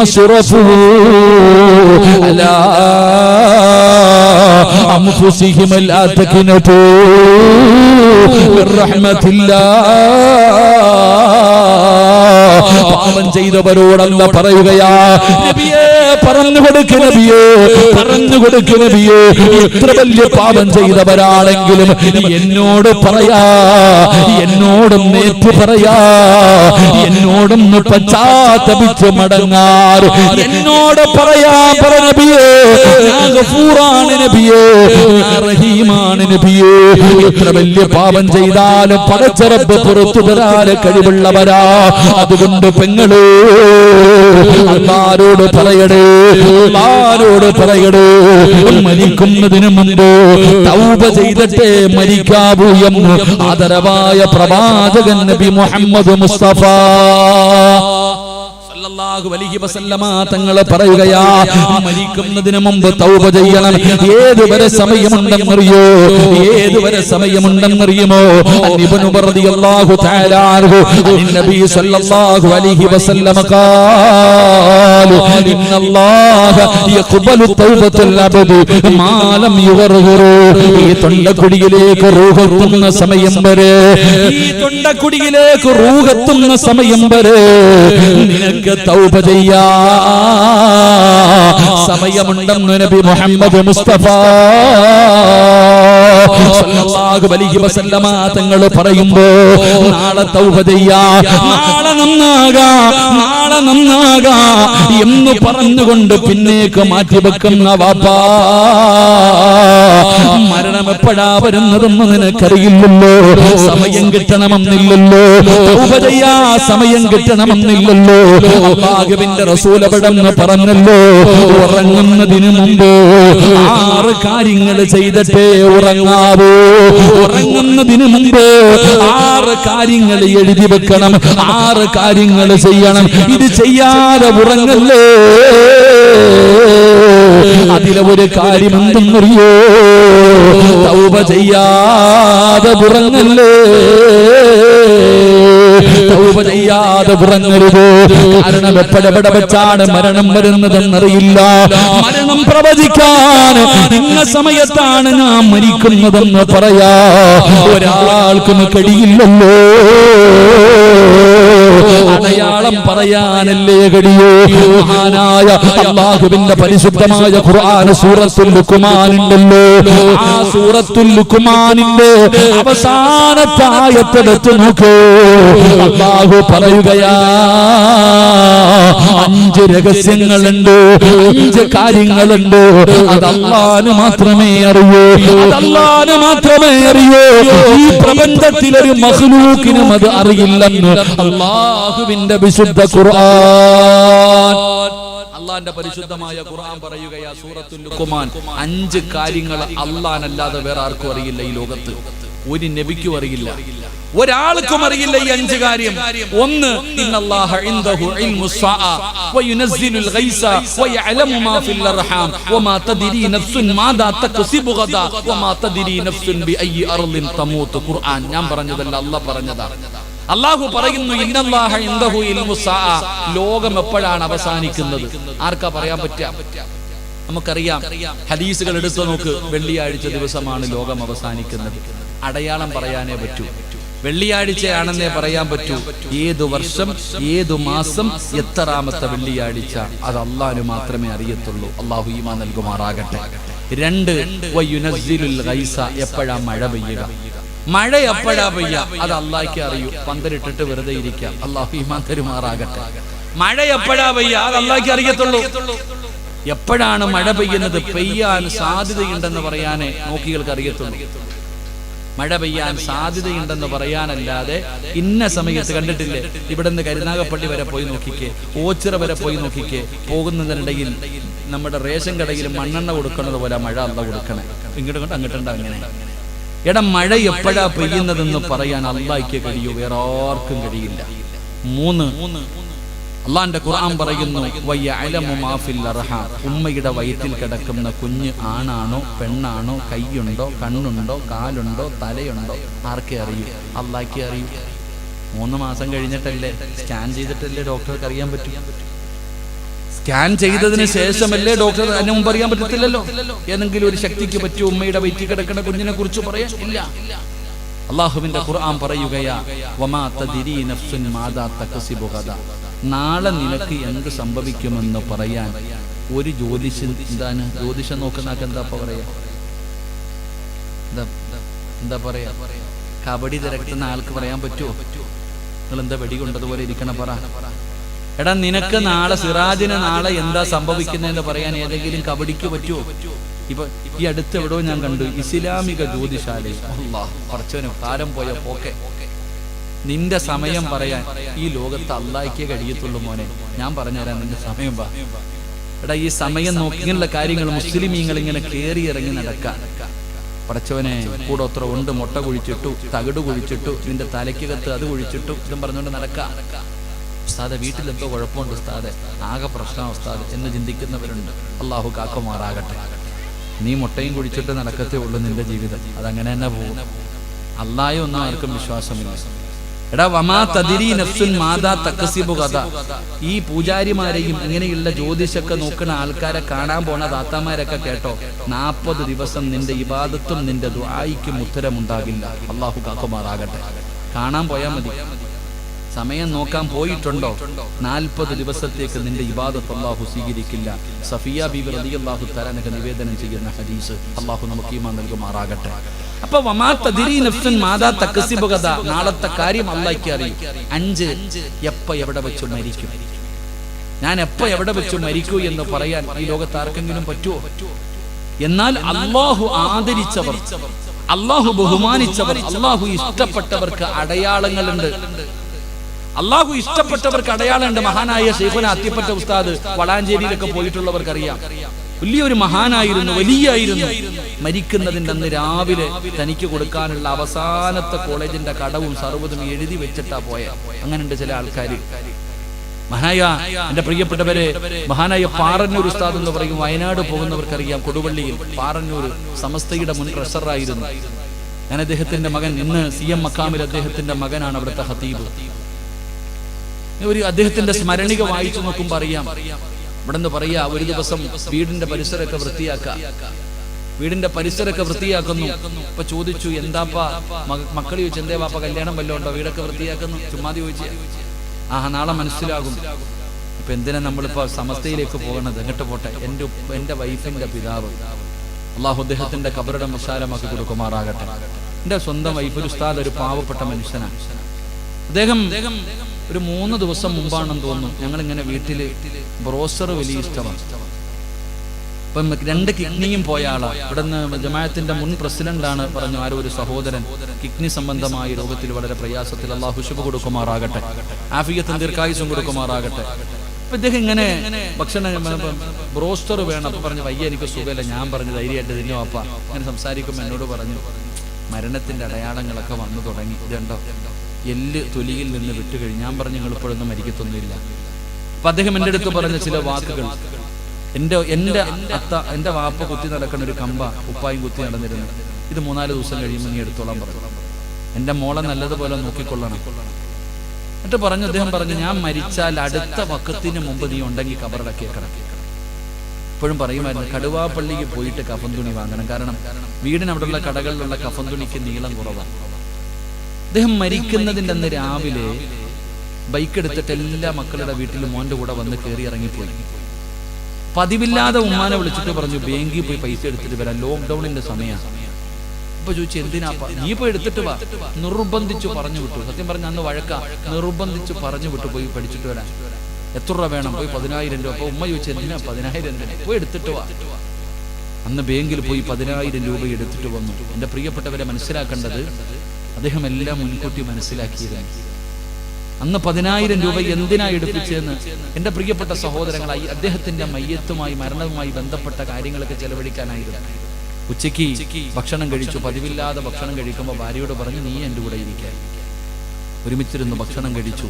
അസ്റഫൂ അലാ അൻഫുസിഹിം ലാ തഖ്നതൂ മിർ റഹ്മത്തില്ലാഹ്. പാപം ചെയ്തവരോടല്ല പറയുകയാ, നബിയേ പറഞ്ഞു കൊടുക്ക് നബിയേ, പറഞ്ഞു കൊടുക്ക് നബിയേ. എത്ര വലിയ പാപം ചെയ്തവരാണെങ്കിലും എന്നോട് പറയാ, എന്നോടും നേറ്റു പറയാ, എന്നോടൊന്ന് പശ്ചാത്തപിച്ച് മടങ്ങാറ് എന്നോട് പറയാ പറ നബിയേ, ഞാൻ ഗഫൂറാണ് നബിയേ, ഞാൻ റഹീമാണ് നബിയേ. എത്ര വലിയ പാപം ചെയ്താലും പടച്ച റബ്ബ് പുറത്തു തരാൻ കഴിവുള്ളവരാ. അതുകൊണ്ട് പെങ്ങളെ അല്ലാഹുവോട് പറയടേ, അല്ലാഹുവോട് പറയടേ, മരിക്കുന്നതിന് മുമ്പ് തൗബ ചെയ്തിട്ടേ മരിക്കാവൂ എന്ന് ആദരവായ പ്രവാചകൻ നബി മുഹമ്മദ് മുസ്തഫ സല്ലല്ലാഹു അലൈഹി വസല്ലമ തങ്ങൾ പറയുകയാ, മരിക്കുന്നതിന് മുമ്പ് തൗബ ചെയ്യണം. ഏതുവരെ സമയമുണ്ടെന്നറിയോ? ഏതുവരെ സമയമുണ്ടെന്നറിയുമോ? ഇബ്നു ഉമർ റളിയല്ലാഹു തആല അൻഹു നബി സല്ലല്ലാഹു അലൈഹി വസല്ലമ ഖാല ഇന്നല്ലാഹ യഖ്ബലു തൗബത്തൽ അബ്ദി മാ ലം യുഗർഗിറു. ഈ തൊണ്ടക്കുടിയിലേക്ക് റൂഹ് എത്തുന്ന സമയം വരെ, ഈ തൊണ്ടക്കുടിയിലേക്ക് റൂഹ് എത്തുന്ന സമയം വരെ നിനക്ക് തൗബ ചെയ്യാ സമയമുണ്ടെന്ന് നബി മുഹമ്മദ് മുസ്തഫ സല്ലല്ലാഹു അലൈഹി വസല്ലമ തങ്ങൾ പറയുമ്പോ, നാളെ തൗബ ചെയ്യാ, നാളെ നന്നാകാ, നാളെ നന്നാകാ എന്ന് പറഞ്ഞുകൊണ്ട് പിന്നേക്ക് മാറ്റിവെക്കുന്ന വാപ്പാ, മരണം എപ്പോഴാ വരുന്നതെന്ന് നിനക്കറിയില്ലല്ലോ. സമയം കിട്ടണമെന്നില്ലല്ലോ, തൗബ ചെയ്യാ സമയം കിട്ടണമെന്നില്ലല്ലോ. അല്ലാഹുവിന്റെ റസൂൽ അവിടെന്ന് പറഞ്ഞല്ലോ, ഉറങ്ങുന്നതിന് മുമ്പ് 6 കാര്യങ്ങൾ ചെയ്തിട്ടേ ഉറങ്ങാവൂ. ഉറങ്ങുന്നതിന് മുമ്പ് 6 കാര്യങ്ങൾ എഴുതി വെക്കണം, 6 കാര്യങ്ങൾ ചെയ്യണം. ഇത് ചെയ്യാതെ ഉറങ്ങല്ലേ. അതിലെ ഒരു കാര്യം എന്തെന്നറിയോ? തൗബ ചെയ്യാതെ ഉറങ്ങല്ലേ, തൗബ ചെയ്യാതെ ഉറങ്ങരുത്. കാരണം എപ്പോഴെവിടെ വെച്ചാണ് മരണം വരുന്നതെന്നറിയില്ല. മരണം പ്രവചിക്കാൻ ഇന്ന സമയത്താണ് ഞാൻ മരിക്കുന്നതെന്ന് പറയാ ഒരാൾക്കും കഴിയില്ലല്ലോ. അടയാളം പറയാനല്ലേ കഴിയൂ. മഹാനായ അല്ലാഹുവിന്റെ പരിശുദ്ധമായ ഖുർആൻ സൂറത്തുൽ ലുഖ്മാനുണ്ടല്ലോ, ആ സൂറത്തുൽ ലുഖ്മാനിന്റെ അവസാനത്തെ ആയത്തെടുത്ത് നോക്കൂ. അല്ലാഹു പറയുകയാ, 5 രഹസ്യങ്ങളുണ്ട്, 5 കാര്യങ്ങളുണ്ട്. അത് അല്ലാഹുവിന് മാത്രമേ അറിയൂ, അത് അല്ലാഹുവിന് മാത്രമേ അറിയൂ. ഈ പ്രപഞ്ചത്തിൽ ഒരു മഖ്ലൂക്കിനും അത് അറിയില്ലെന്ന് അല്ലാഹുവിന്റെ വിശുദ്ധ ഖുർആൻ, അല്ലാഹുവിന്റെ പരിശുദ്ധമായ ഖുർആൻ പറയുകയാ സൂറത്തുൽ ലുഖ്മാൻ, 5 കാര്യങ്ങൾ അല്ലാഹുവല്ലാതെ വേറെ ആർക്കും അറിയില്ല ഈ ലോകത്ത്. ഒരു നബിക്കും അറിയില്ല, ഒരാൾക്കും അറിയില്ല ഈ 5 കാര്യം. 1, ഇന്നല്ലാഹ ഇൻദഹു ഇൽമുസ്സാഅ വയുനസ്സിലുൽ ഗൈസ വയഅലമു മാ ഫിൽ അർഹാം വമാ തദ്രി നഫ്സുൻ മാദാ തക്സിബു ഗദാ വമാ തദ്രി നഫ്സുൻ ബിഅയ്യി അർളിൻ തമൂത്ത്. ഖുർആൻ ഞാൻ പറഞ്ഞതല്ല, അല്ലാഹു പറഞ്ഞതാണ്. അല്ലാഹു പറയുന്നു, ഇന്നല്ലാഹ ഇൻദഹു ഇൽമുസ്സാഅ, ലോകം എപ്പോഴാണ് അവസാനിക്കുന്നത് ആർക്കാ പറയാൻ പറ്റുക? നമുക്കറിയാം, ഹദീസുകൾ എടുത്തു നോക്ക്, വെള്ളിയാഴ്ച ദിവസമാണ് ലോകം അവസാനിക്കുന്നത്. അടയാളം പറയാനേ പറ്റൂ, വെള്ളിയാഴ്ചയാണെന്നേ പറയാൻ പറ്റൂ. ഏതു വർഷം, ഏതു മാസം, എത്രാമത്തെ വെള്ളിയാഴ്ച, അത് അല്ലാഹുവിന് മാത്രമേ അറിയത്തുള്ളൂ. അല്ലാഹു ഈമാൻ നൽകുമാറാകട്ടെ. 2, വയുനസ്സിലുൽ ഗൈസ, എപ്പോഴാ മഴ പെയ്യുക, മഴ എപ്പോഴാ പെയ്യ, അത് അല്ലാഹുക്കേ അറിയൂ. പന്തലിട്ടിട്ട് വെറുതെ ഇരിക്കാം, അല്ലാഹു ഈമാൻ തരുമാറാകട്ടെ. മഴ എപ്പോഴാ പെയ്യ, അത് അല്ലാഹുക്കേ അറിയത്തുള്ളൂ. എപ്പോഴാണ് മഴ പെയ്യുന്നത്, പെയ്യാൻ സാധ്യതയുണ്ടെന്ന് പറയാനേ നോക്കികൾക്ക് അറിയത്തുള്ളൂ. മഴ പെയ്യാൻ സാധ്യതയുണ്ടെന്ന് പറയാനല്ലാതെ ഇന്ന സമയത്ത് കണ്ടിട്ടില്ലേ? ഇവിടുന്ന് കരുനാഗപ്പള്ളി വരെ പോയി നോക്കിക്കേ, ഓച്ചിറ വരെ പോയി നോക്കിക്കേ, പോകുന്നതിനിടയിൽ നമ്മുടെ റേഷൻ കടയിൽ മണ്ണെണ്ണ കൊടുക്കുന്നത് പോലെ മഴ അല്ല കൊടുക്കണേ. ഇങ്ങോട്ട് കൊണ്ട് അങ്ങോട്ടുണ്ടോ അങ്ങനെ. എടാ, മഴ എപ്പോഴാ പെയ്യുന്നതെന്ന് പറയാൻ അല്ലാഹുക്കേ കഴിയൂ, വേറെ ആർക്കും കഴിയില്ല. 3, അല്ലാഹുവിന്റെ ഖുർആൻ പറയുന്നു, വയഅലമു മാ ഫിൽ അർഹാം, ഉമ്മയുടെ വയറ്റിൽ കിടക്കുന്ന കുഞ്ഞ് ആണാണോ പെണ്ണാണോ, കൈയുണ്ടോ കണ്ണുണ്ടോ കാലുണ്ടോ തലയുണ്ടോ, ആർക്കേ അറിയൂ? അല്ലാഹുക്കേ അറിയൂ. 3 മാസം കഴിഞ്ഞിട്ടല്ലേ, സ്കാൻ ചെയ്തിട്ടല്ലേ ഡോക്ടർക്ക് അറിയാൻ പറ്റും. സ്കാൻ ചെയ്തതിന് ശേഷമല്ലേ ഡോക്ടർ, അതിന് മുമ്പ് അറിയാൻ പറ്റത്തില്ലല്ലോ. ഏതെങ്കിലും ഒരു ശക്തിക്ക് പറ്റും ഉമ്മയുടെ വയറ്റിൽ കിടക്കുന്ന കുഞ്ഞിനെ കുറിച്ച് പറയാൻ? ഇല്ല. അല്ലാഹുവിന്റെ ഖുർആൻ പറയുകയാ, വമാ തദ്രി നഫ്സുൻ മാദാ തക്സിബു ഗദാ, നാളെ നിനക്ക് എന്ത് സംഭവിക്കുമെന്ന് പറയാൻ ഒരു ജ്യോതിഷൻ, എന്താണ് ജ്യോതിഷം നോക്കുന്നതൊക്കെ എന്താ പറയാ, എന്താ പറയാ, കബഡി തിരക്കുന്ന ആൾക്ക് പറയാൻ പറ്റുമോ? നിങ്ങൾ എന്താ വെടി കൊണ്ടതുപോലെ ഇരിക്കണ പറ, എടാ നിനക്ക് നാളെ സിറാജിന് നാളെ എന്താ സംഭവിക്കുന്നതെന്ന് പറയാൻ ഏതെങ്കിലും കബഡിക്ക് പറ്റുമോ? ഇപ്പൊ ഈ അടുത്ത് എവിടെയോ ഞാൻ കണ്ടു ഇസ്ലാമിക ജ്യോതിശാലയിൽ. അല്ലാഹ് പറച്ചവനും കാലം പോയ പോക്കെ. നിന്റെ സമയം പറയാൻ ഈ ലോകത്ത് അല്ലാഹ്ക്കേ കഴിയത്തുള്ളൂ മോനെ. ഞാൻ പറഞ്ഞുതരാം നിന്റെ സമയം വാ. എടാ ഈ സമയം നോക്കിയുള്ള കാര്യങ്ങൾ മുസ്ലിമീങ്ങൾ ഇങ്ങനെ കേറി ഇറങ്ങി നടക്കാൻ. പടച്ചവനെ കൂടോത്ര ഉണ്ട്, മുട്ട കുഴിച്ചിട്ടു, തകിട് കുഴിച്ചിട്ടു, നിന്റെ തലയ്ക്കകത്ത് അത് കുഴിച്ചിട്ടു, ഇതും പറഞ്ഞുകൊണ്ട് നടക്കാം. ഉസ്താദെ വീട്ടിലെന്തോ കുഴപ്പമുണ്ട് ഉസ്താദെ, ആകെ പ്രശ്നം ഉസ്താദ് എന്ന് ചിന്തിക്കുന്നവരുണ്ട്. അള്ളാഹു കാക്കുമാറാകട്ടെ. നീ മുട്ടയും കുഴിച്ചിട്ട് നടക്കത്തേ ഉള്ളൂ നിന്റെ ജീവിതം. അതങ്ങനെ തന്നെ പോകും. അല്ലാഹയെ ഒന്നും ആർക്കും വിശ്വാസമില്ല. എടാ വമാ തദിരി നഫ്സുൻ മാദാ തക്സിബു ഗദാ. ഈ പൂജാരിമാരെയും ഇങ്ങനെയുള്ള ജ്യോതിഷൊക്കെ നോക്കുന്ന ആൾക്കാരെ കാണാൻ പോണ താത്താമാരൊക്കെ കേട്ടോ, 40 ദിവസം നിന്റെ ഇബാദത്തും നിന്റെ ദുആയിക്കും ഉത്തരമുണ്ടാകില്ല. അള്ളാഹു കാക്കുമാറാകട്ടെ. കാണാൻ പോയാൽ മതി. സമയം നോക്കാൻ പോയിട്ടുണ്ടോ, 40 ദിവസത്തേക്ക് നിന്റെ ഇബാദത്ത് അല്ലാഹു സ്വീകരിക്കില്ല. സഫിയ ബീബി റളിയല്ലാഹു തആല നിവേദനം ചെയ്യുന്ന ഹദീസ്. അല്ലാഹു നമുക്ക് ഈമാൻ നൽകുമാറാകട്ടെ. അപ്പൊ വമാ തദ്രി നഫ്സുൻ മാദാ തക്സിബു ഗദാ, നാളത്തെ കാര്യം അല്ലാഹ്ക്ക് അറിയും. 5 എപ്പ എവിടെ വെച്ച് മരിക്കും, ഞാൻ എപ്പ എവിടെ വെച്ച് മരിക്കൂ എന്ന് പറയാൻ ഈ ലോകത്ത് ആർക്കെങ്കിലും പറ്റുമോ? എന്നാൽ അല്ലാഹു ആദരിച്ചവർ, അല്ലാഹു ബഹുമാനിച്ചവർ, അല്ലാഹു ഇഷ്ടപ്പെട്ടവർക്ക് അടയാളങ്ങളുണ്ട്. അള്ളാഹു ഇഷ്ടപ്പെട്ടവർക്ക് അടയാളമുണ്ട്. മഹാനായ ശൈഖുന അത്തിപ്പറ്റ ഉസ്താദ് വളാഞ്ചേരിയിലൊക്കെ പോയിട്ടുള്ളവർക്കറിയാം. വലിയൊരു മഹാനായിരുന്നു, വലിയായിരുന്നു. മരിക്കുന്നതിന്റെ അന്ന് രാവിലെ തനിക്ക് കൊടുക്കാനുള്ള അവസാനത്തെ കോളേജിന്റെ കടവും സർവ്വതും എഴുതി വെച്ചിട്ടാ പോയ. അങ്ങനെയുണ്ട് ചില ആൾക്കാർ. മഹാനായ എന്റെ പ്രിയപ്പെട്ടവരെ, മഹാനായ പാറന്നൂർ ഉസ്താദ് എന്ന് പറയും, വയനാട് പോകുന്നവർക്കറിയാം. കൊടുവള്ളിയിൽ പാറന്നൂർ സമസ്തയുടെ മുൻ ട്രഷററായിരുന്നു. ഞാൻ അദ്ദേഹത്തിന്റെ മകൻ, ഇന്ന് CM മക്കാമിൽ അദ്ദേഹത്തിന്റെ മകനാണ് അവിടുത്തെ ഖതീബ്. അദ്ദേഹത്തിന്റെ സ്മരണിക വായിച്ചു നോക്കുമ്പോ അറിയാം. ഇവിടെ നിന്ന് പറയാ, ഒരു ദിവസം വീടിന്റെ പരിസരമൊക്കെ വൃത്തിയാക്കുന്നു. ഇപ്പൊ ചോദിച്ചു, എന്താപ്പാ മക്കൾ ചോദിച്ചു, എന്തേ വാപ്പ കല്യാണം വല്ലതും ഉണ്ടോ, വീടൊക്കെ വൃത്തിയാക്കുന്നു? ചുമ്മാതി ചോദിച്ചു. നാളെ മനസ്സിലാകും. ഇപ്പൊ എന്തിനാ നമ്മളിപ്പോ സമസ്തയിലേക്ക് പോകണത്? എങ്ങോട്ട് പോട്ടെ. എന്റെ വൈഫിന്റെ പിതാവ്, അള്ളാഹു അദ്ദേഹത്തിന്റെ ഖബറിടം വിശാലമാക്കി കൊടുക്കുമാറാകട്ടെ. എന്റെ സ്വന്തം വൈഫ് ഉസ്താദ് ഒരു പാവപ്പെട്ട മനുഷ്യനാണ്. അദ്ദേഹം ഒരു 3 ദിവസം മുമ്പാണെന്ന് തോന്നുന്നു, ഞങ്ങളിങ്ങനെ വീട്ടില് ബ്രോസർ വലിയ ഇഷ്ടമാണ്. ഇപ്പം 2 കിഡ്നിയും പോയ ആളാ. ഇവിടുന്ന് ജമാഅത്തിന്റെ മുൻ പ്രസിഡന്റാണ് പറഞ്ഞു, ആരോ ഒരു സഹോദരൻ കിഡ്നി സംബന്ധമായ രോഗത്തിൽ വളരെ പ്രയാസത്തിൽ. അള്ളാഹു ശുഭ കൊടുക്കുമാറാകട്ടെ, ആഫിയത്തും ദീർഘായുസ്സും കൊടുക്കുമാറാകട്ടെ. അപ്പൊ ഇദ്ദേഹം ഇങ്ങനെ ഭക്ഷണം ബ്രോസ്റ്റർ വേണം. അപ്പൊ പറഞ്ഞു, വയ്യ എനിക്ക് സുഖമില്ല. ഞാൻ പറഞ്ഞു, ധൈര്യമായിട്ട് തിന്നു വാപ്പ. അങ്ങനെ സംസാരിക്കുമ്പോൾ എന്നോട് പറഞ്ഞു, മരണത്തിന്റെ അടയാളങ്ങളൊക്കെ വന്നു തുടങ്ങി. ഇതുണ്ടോ, എല്ല് തൊലിയിൽ നിന്ന് വിട്ടുകഴിഞ്ഞ്. ഞാൻ പറഞ്ഞു, നിങ്ങൾ ഇപ്പോഴൊന്നും മരിക്കത്തൊന്നുമില്ല. അപ്പൊ അദ്ദേഹം എൻ്റെ അടുത്ത് പറഞ്ഞ ചില വാക്കുകൾ, എന്റെ വാപ്പ കുത്തി നടക്കുന്ന ഒരു കമ്പ ഉപ്പായും കുത്തി നടന്നിരുന്നു. ഇത് 3-4 ദിവസം കഴിയുമ്പോൾ നീ എടുത്തോളാൻ പറഞ്ഞു. എന്റെ മോളെ നല്ലതുപോലെ നോക്കിക്കൊള്ളണം. എന്നിട്ട് പറഞ്ഞു, അദ്ദേഹം പറഞ്ഞു, ഞാൻ മരിച്ചാൽ അടുത്ത വക്കത്തിന് മുമ്പ് നീ ഉണ്ടെങ്കിൽ കബറടക്കിയേക്കണം. ഇപ്പോഴും പറയുമായിരുന്നു, കടുവാപ്പള്ളിക്ക് പോയിട്ട് കഫൻ തുണി വാങ്ങണം. കാരണം വീടിനവിടെയുള്ള കടകളിലുള്ള കഫൻ തുണിക്ക് നീളം കുറവാണ്. അദ്ദേഹം മരിക്കുന്നതിൻ്റെ അന്ന് രാവിലെ ബൈക്ക് എടുത്തിട്ട് എല്ലാ മക്കളുടെ വീട്ടിലും മോന്റെ കൂടെ വന്ന് കയറി ഇറങ്ങിപ്പോയി. പതിവില്ലാതെ ഉമ്മാനെ വിളിച്ചിട്ട് പറഞ്ഞു, ബാങ്കിൽ പോയി പൈസ എടുത്തിട്ട് വരാം, ലോക്ക്ഡൌണിന്റെ സമയമാണ്. ഇപ്പൊ ചോദിച്ചു, എന്തിനാ? നീ പോയി എടുത്തിട്ട് വാ. നിർബന്ധിച്ചു പറഞ്ഞു വിട്ടു. സത്യം പറഞ്ഞ അന്ന് വഴക്ക. നിർബന്ധിച്ചു പറഞ്ഞു വിട്ടു, പോയി പഠിച്ചിട്ട് വരാൻ. എത്ര രൂപ വേണം? പോയി 10,000 രൂപ. അപ്പൊ ഉമ്മ ചോദിച്ചു, എന്തിനാ 10,000 എന്തിനാ? പോയി എടുത്തിട്ട് വാ. അന്ന് ബാങ്കിൽ പോയി 10,000 രൂപ എടുത്തിട്ട് വന്നു. എന്റെ പ്രിയപ്പെട്ടവരെ, മനസ്സിലാക്കേണ്ടത്, അദ്ദേഹം എല്ലാം മുൻകൂട്ടി മനസ്സിലാക്കിയതാണ്. അന്ന് 10,000 രൂപ എന്തിനാ എടുപ്പിച്ചെന്ന് എന്റെ പ്രിയപ്പെട്ട സഹോദരങ്ങളായി, അദ്ദേഹത്തിന്റെ മയ്യത്തുമായി മരണവുമായി ബന്ധപ്പെട്ട കാര്യങ്ങളൊക്കെ ചെലവഴിക്കാനായിരുന്നു. ഉച്ചയ്ക്ക് ഭക്ഷണം കഴിച്ചു. പതിവില്ലാതെ ഭക്ഷണം കഴിക്കുമ്പോൾ ഭാര്യയോട് പറഞ്ഞു, നീ എൻ്റെ കൂടെ ഇരിക്കാൻ. ഒരുമിച്ചിരുന്ന് ഭക്ഷണം കഴിച്ചു.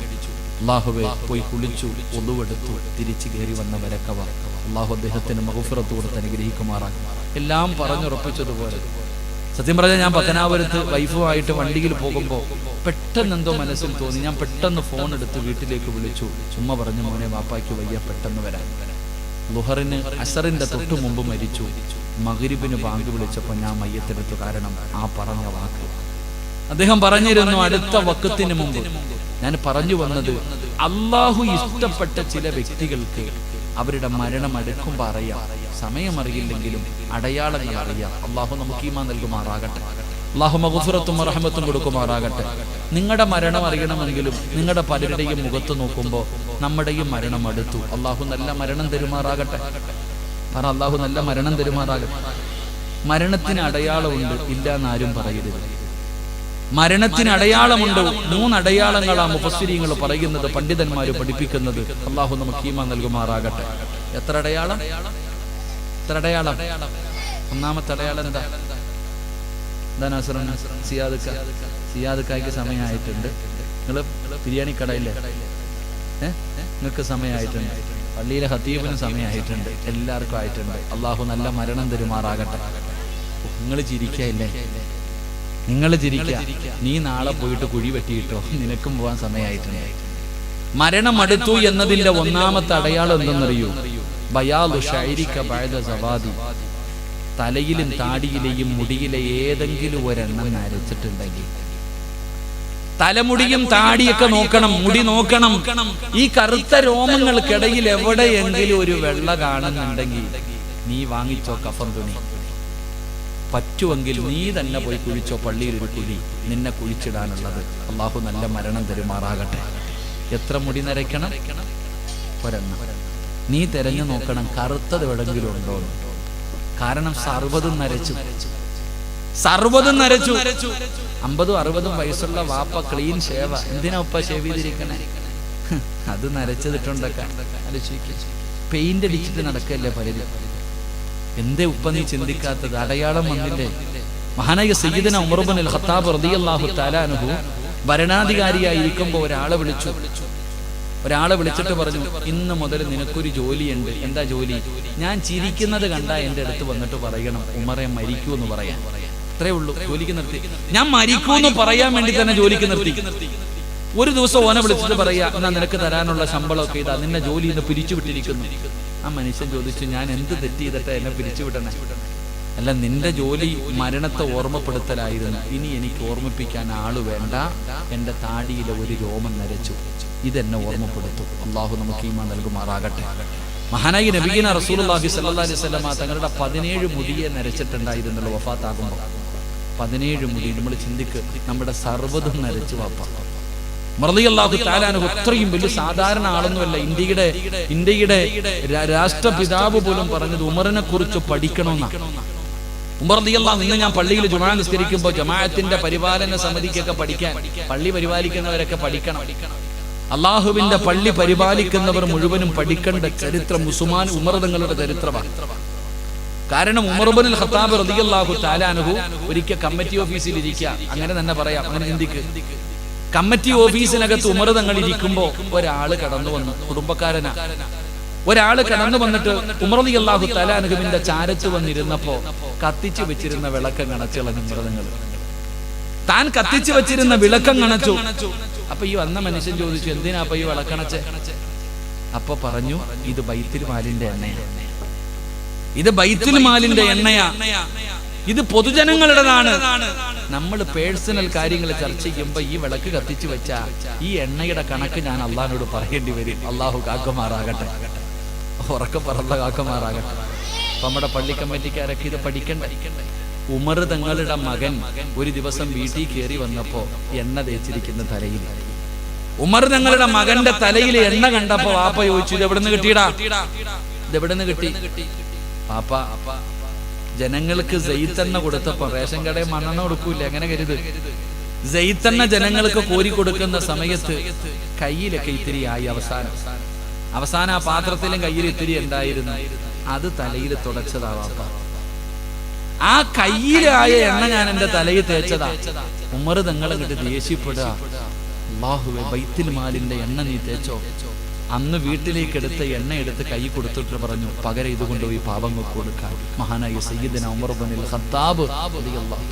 അല്ലാഹുവേ, പോയി കുളിച്ചു, ഒതുവെടുത്തു, തിരിച്ചു കയറി വന്നവരക്കവ. അല്ലാഹു അദ്ദേഹത്തിന് മഗ്ഫിറത്ത് കൊടുത്ത് അനുഗ്രഹിക്കുമാറാകും. എല്ലാം പറഞ്ഞുറപ്പിച്ചതുപോലെ. സത്യം പറഞ്ഞാൽ, ഞാൻ പത്തനാപുരത്ത് വൈഫുമായിട്ട് വണ്ടിയിൽ പോകുമ്പോൾ പെട്ടെന്ന് എന്തോ മനസ്സിൽ തോന്നി. ഞാൻ പെട്ടെന്ന് ഫോൺ എടുത്ത് വീട്ടിലേക്ക് വിളിച്ചു. ചുമ്മാ പറഞ്ഞു, മോനെ വാപ്പായ്ക്ക് വയ്യ, പെട്ടെന്ന് വരാൻ. ളുഹറിന് അസറിന്റെ തൊട്ടു മുമ്പ് മരിച്ചു. മഗ്രിബിന് ബാങ്ക് വിളിച്ചപ്പോൾ ഞാൻ മയ്യത്തെടുത്തു. കാരണം ആ പറഞ്ഞ വാക്ക് അദ്ദേഹം പറഞ്ഞിരുന്നു, അടുത്ത വക്കത്തിന് മുമ്പ്. ഞാൻ പറഞ്ഞു വന്നത്, അള്ളാഹു ഇഷ്ടപ്പെട്ട ചില വ്യക്തികൾക്ക് അവരുടെ മരണം അടുക്കുമ്പോൾ അറിയാം. സമയം അറിയില്ലെങ്കിലും അടയാളങ്ങൾ അറിയാം. അള്ളാഹു നമുക്ക് ഈമാൻ നൽകുമാറാകട്ടെ. അല്ലാഹു മഗ്ഫിറത്തും റഹ്മത്തും കൊടുക്കുമാറാകട്ടെ. നിങ്ങളുടെ മരണം അറിയണമെങ്കിലും നിങ്ങളുടെ പലരുടെയും മുഖത്ത് നോക്കുമ്പോൾ നമ്മുടെയും മരണം അടുത്തു. അല്ലാഹു നല്ല മരണം തരുമാറാകട്ടെ. അല്ലാഹു നല്ല മരണം തരുമാറാകട്ടെ. മരണത്തിന് അടയാളമുണ്ട്, ഇല്ല എന്നാരും പറയരുത്. മരണത്തിന് അടയാളമുണ്ട്. 3 അടയാളങ്ങളാണ് മുഫസ്സിരീങ്ങൾ പറയുന്നത്, പണ്ഡിതന്മാർ പഠിപ്പിക്കുന്നത്. അല്ലാഹു നമുക്ക് ഈമാൻ നൽകുമാറാകട്ടെ. എത്ര അടയാളം? ഒന്നാമത്തെ അടയാളം എന്താ? സിയാദക്കായ്ക്ക് സമയമായിട്ടുണ്ട്. നിങ്ങൾ ബിരിയാണി കടയില്ലേ? നിങ്ങൾക്ക് സമയമായിട്ടുണ്ട്. പള്ളിയിലെ ഹത്തീബിന് സമയമായിട്ടുണ്ട്. എല്ലാവർക്കും ആയിട്ടുണ്ട്. അല്ലാഹു നല്ല മരണം തരുമാറാകട്ടെ. നിങ്ങൾ ചിരിക്കയില്ലേ? നിങ്ങൾ ചിരിക്ക. നീ നാളെ പോയിട്ട് കുഴി വെട്ടിയിട്ടോ, നിനക്കും പോകാൻ സമയമായിട്ടുണ്ട്. മരണം അടുത്തു എന്നതിന്റെ ഒന്നാമത്തെ അടയാളം എന്തെന്നറിയൂ? ബയാദു ശൈരിക ബഅദ സവാദി. തലയിലും താടിയിലെയും മുടിയിലെ ഏതെങ്കിലും ഒരെണ്ണം നരച്ചിട്ടുണ്ടെങ്കിൽ, തലമുടിയും താടിയൊക്കെ നോക്കണം, മുടി നോക്കണം. ഈ കറുത്ത രോമങ്ങൾക്കിടയിൽ എവിടെയെങ്കിലും ഒരു വെള്ള കാണുന്നുണ്ടെങ്കിൽ നീ വാങ്ങിച്ചോ കഫൻ തുണി. പറ്റുമെങ്കിൽ നീ തന്നെ പോയി കുഴിച്ചോ, പള്ളിയിൽ ഒരു കുഴി നിന്നെ കുഴിച്ചിടാനുള്ളത്. അല്ലാഹു നല്ല മരണം തരുമാറാകട്ടെ. എത്ര മുടി നരയ്ക്കണം? ഒരെണ്ണം. നീ തെരഞ്ഞു നോക്കണം കറുത്തത് എവിടെങ്കിലും ഉണ്ടോ. കാരണം സർവ്വതും നരച്ചു. 50-60 വയസ്സുള്ള വാപ്പ ക്ലീൻ ഷേവ. എന്തിനാ ഉപ്പ ഷേവ് ചെയ്തിരിക്കണേ? അത് നരച്ചതിട്ടുണ്ടൊക്കെ പെയിന്റ് അടിച്ചിട്ട് നടക്കല്ലേ പലരും. എന്തേ ഉപ്പ നീ ചിന്തിക്കാത്തത്? അടയാളം വന്നില്ലേ? മഹാനായ സയ്യിദന ഉമർ ഇബ്നുൽ ഖത്താബ് റളിയല്ലാഹു തആല അൻഹു ഭരണാധികാരിയായിരിക്കുമ്പോൾ ഒരാളെ വിളിച്ചിട്ട് പറഞ്ഞു, ഇന്ന് മുതൽ നിനക്കൊരു ജോലിയുണ്ട്. എന്താ ജോലി? ഞാൻ ചിരിക്കുന്നത് കണ്ടാ എൻ്റെ അടുത്ത് വന്നിട്ട് പറയണം ഉമറെ മരിക്കൂ എന്ന് പറയാൻ. അത്രേ ഉള്ളൂ. ജോലിക്ക് നിർത്തി. ഞാൻ മരിക്കൂ എന്ന് പറയാൻ വേണ്ടി തന്നെ ജോലിക്ക് നിർത്തി. ഒരു ദിവസം ഓനെ വിളിച്ചിട്ട് പറയാ, എന്നാ നിനക്ക് തരാനുള്ള ശമ്പളമൊക്കെ ഇതാ, നിന്നെ ജോലിയിൽ നിന്ന് പിരിച്ചുവിട്ടിരിക്കുന്നു. ആ മനുഷ്യൻ ചോദിച്ചു, ഞാൻ എന്ത് തെറ്റ് ചെയ്തിട്ട് എന്നെ പിരിച്ചുവിടണേ? അല്ല, നിന്റെ ജോലി മരണത്തെ ഓർമ്മപ്പെടുത്തലായിരുന്നു. ഇനി എനിക്ക് ഓർമ്മിപ്പിക്കാൻ ആള് വേണ്ട. എൻ്റെ താടിയിലെ ഒരു രോമം നരച്ചു, ഇതെന്നെ ഓർമ്മപ്പെടുത്തു. അല്ലാഹു നമുക്ക് ഈമാൻ നൽകുമാറാകട്ടെ. മഹാനായ നബിയിന റസൂലുള്ളാഹി സ്വല്ലല്ലാഹി അലൈഹി വസല്ലം തങ്ങളുടെ 17 മുടിയെ നരച്ചിട്ടുണ്ടായിരുന്നല്ലോ വഫാത്താകുമ്പോൾ. 17 മുടി. നമ്മൾ ചിന്തിക്ക്, നമ്മുടെ സർവ്വതും നരച്ചു വാപ്പ റളിയല്ലാഹു തആല അൻഹു. അത്രയും വലിയ സാധാരണ ആളൊന്നുമല്ല. ഇന്ത്യയുടെ രാഷ്ട്രപിതാവ് പോലും പറഞ്ഞത് ഉമറിനെ കുറിച്ച് പഠിക്കണമെന്നാണ്. ഉമർ റളിയല്ലാഹു. ഇന്ന് ഞാൻ പള്ളിയിൽ ജുമാ നിസ്കരിക്കുമ്പോൾ ജമാഅത്തിന്റെ പരിപാലന സമിതിക്കൊക്കെ പഠിക്കാൻ, പള്ളി പരിപാലിക്കുന്നവരൊക്കെ പഠിക്കണം. അള്ളാഹുവിന്റെ പള്ളി പരിപാലിക്കുന്നവർ മുഴുവനും പഠിക്കേണ്ട ചരിത്രം ഉമർ തങ്ങളുടെ ചരിത്രമാണ്. കാരണം ഉമർ ഇബ്നുൽ ഖത്താബ് റളിയല്ലാഹു തആല അൻഹു ഒരിക്കൽ കമ്മിറ്റി ഓഫീസിൽ ഇരിക്കുക, അങ്ങനെ തന്നെ പറയാം, അങ്ങനെ ചിന്തിക്ക്. കമ്മിറ്റി ഓഫീസിനകത്ത് ഉമർ തങ്ങൾ ഇരിക്കുമ്പോ ഒരാള് കടന്നു വന്നു, കുടുംബക്കാരനാ. ഒരാള് കടന്നു വന്നിട്ട് ഉമർ റളിയല്ലാഹു തആല അൻഹുവിന്റെ ചാരത്ത് വന്നിരുന്നപ്പോ കത്തിച്ചു വെച്ചിരുന്ന വിളക്കം കണച്ചുകളഞ്ഞു ഉമർ തങ്ങൾ. താൻ കത്തിച്ചു വെച്ചിരുന്ന വിളക്കം കണച്ചു. അപ്പൊ ഈ വന്ന മനുഷ്യൻ ചോദിച്ചു, എന്തിനാ അപ്പൊ ഈ വിളക്കണച്ചേ? അപ്പൊ പറഞ്ഞു, ഇത് ബൈത്തുൽ മാലിന്റെ എണ്ണയാണ്. ഇത് ബൈത്തുൽ മാലിന്റെ എണ്ണയാ. ഇത് പൊതുജനങ്ങളുടേതാണ്. നമ്മൾ പേഴ്സണൽ കാര്യങ്ങൾ ചർച്ച ചെയ്യുമ്പോ ഈ വിളക്ക് കത്തിച്ചു വെച്ച ഈ എണ്ണയുടെ കണക്ക് ഞാൻ അള്ളാഹിനോട് പറയേണ്ടി വരും. അള്ളാഹു കാക്കുമാറാകട്ടെ. ഉറക്കെ പറന്ന കാക്കുമാറാകട്ടെ. അപ്പൊ നമ്മുടെ പള്ളി കമ്മിറ്റിക്കാരൊക്കെ ഇത് പഠിക്കണ്ടേ? ഉമർ തങ്ങളുടെ മകൻ ഒരു ദിവസം വീട്ടിൽ കയറി വന്നപ്പോ എണ്ണ തേച്ചിരിക്കുന്ന തലയിൽ. ഉമർ തങ്ങളുടെ മകന്റെ തലയിൽ എണ്ണ കണ്ടപ്പോ വാപ്പ ചോദിച്ചു, ഇത് എവിടുന്ന് കിട്ടിയടാ? ഇതെവിടുന്ന് കിട്ടി? പാപ്പ ജനങ്ങൾക്ക് സെയ്ത്തെണ്ണ കൊടുത്തപ്പോ, റേഷൻ കടയിൽ മണ്ണെണ്ണ കൊടുക്കൂല്ലേ, അങ്ങനെ കരുത്. സെയ്ത്തെണ്ണ ജനങ്ങൾക്ക് കോരി കൊടുക്കുന്ന സമയത്ത് കയ്യിലൊക്കെ ഇത്തിരി ആയി. അവസാനം ആ പാത്രത്തിലും കയ്യിൽ ഇത്തിരി ഉണ്ടായിരുന്നു. അത് തലയിൽ തുടച്ചതാ വാപ്പ. ആ കയ്യിലായ എണ്ണ ഞാൻ എന്റെ തലയിൽ തേച്ചതാ. ഉമർ തങ്ങൾ ഇങ്ങോട്ട് ദേഷ്യപ്പെടുക, അല്ലാഹുവേ, ബൈത്തുൽ മാലിന്റെ എണ്ണ നീ തേച്ചോ? അന്ന് വീട്ടിലേക്ക് എടുത്ത എണ്ണ എടുത്ത് കൈ കൊടുത്തിട്ട് പറഞ്ഞു, പകരം ഇത് കൊണ്ടുപോയി പാവങ്ങൾക്ക് കൊടുക്കാൻ. മഹാനായ സയ്യിദന ഉമർ ഇബ്നുൽ ഖത്താബ് റളിയല്ലാഹു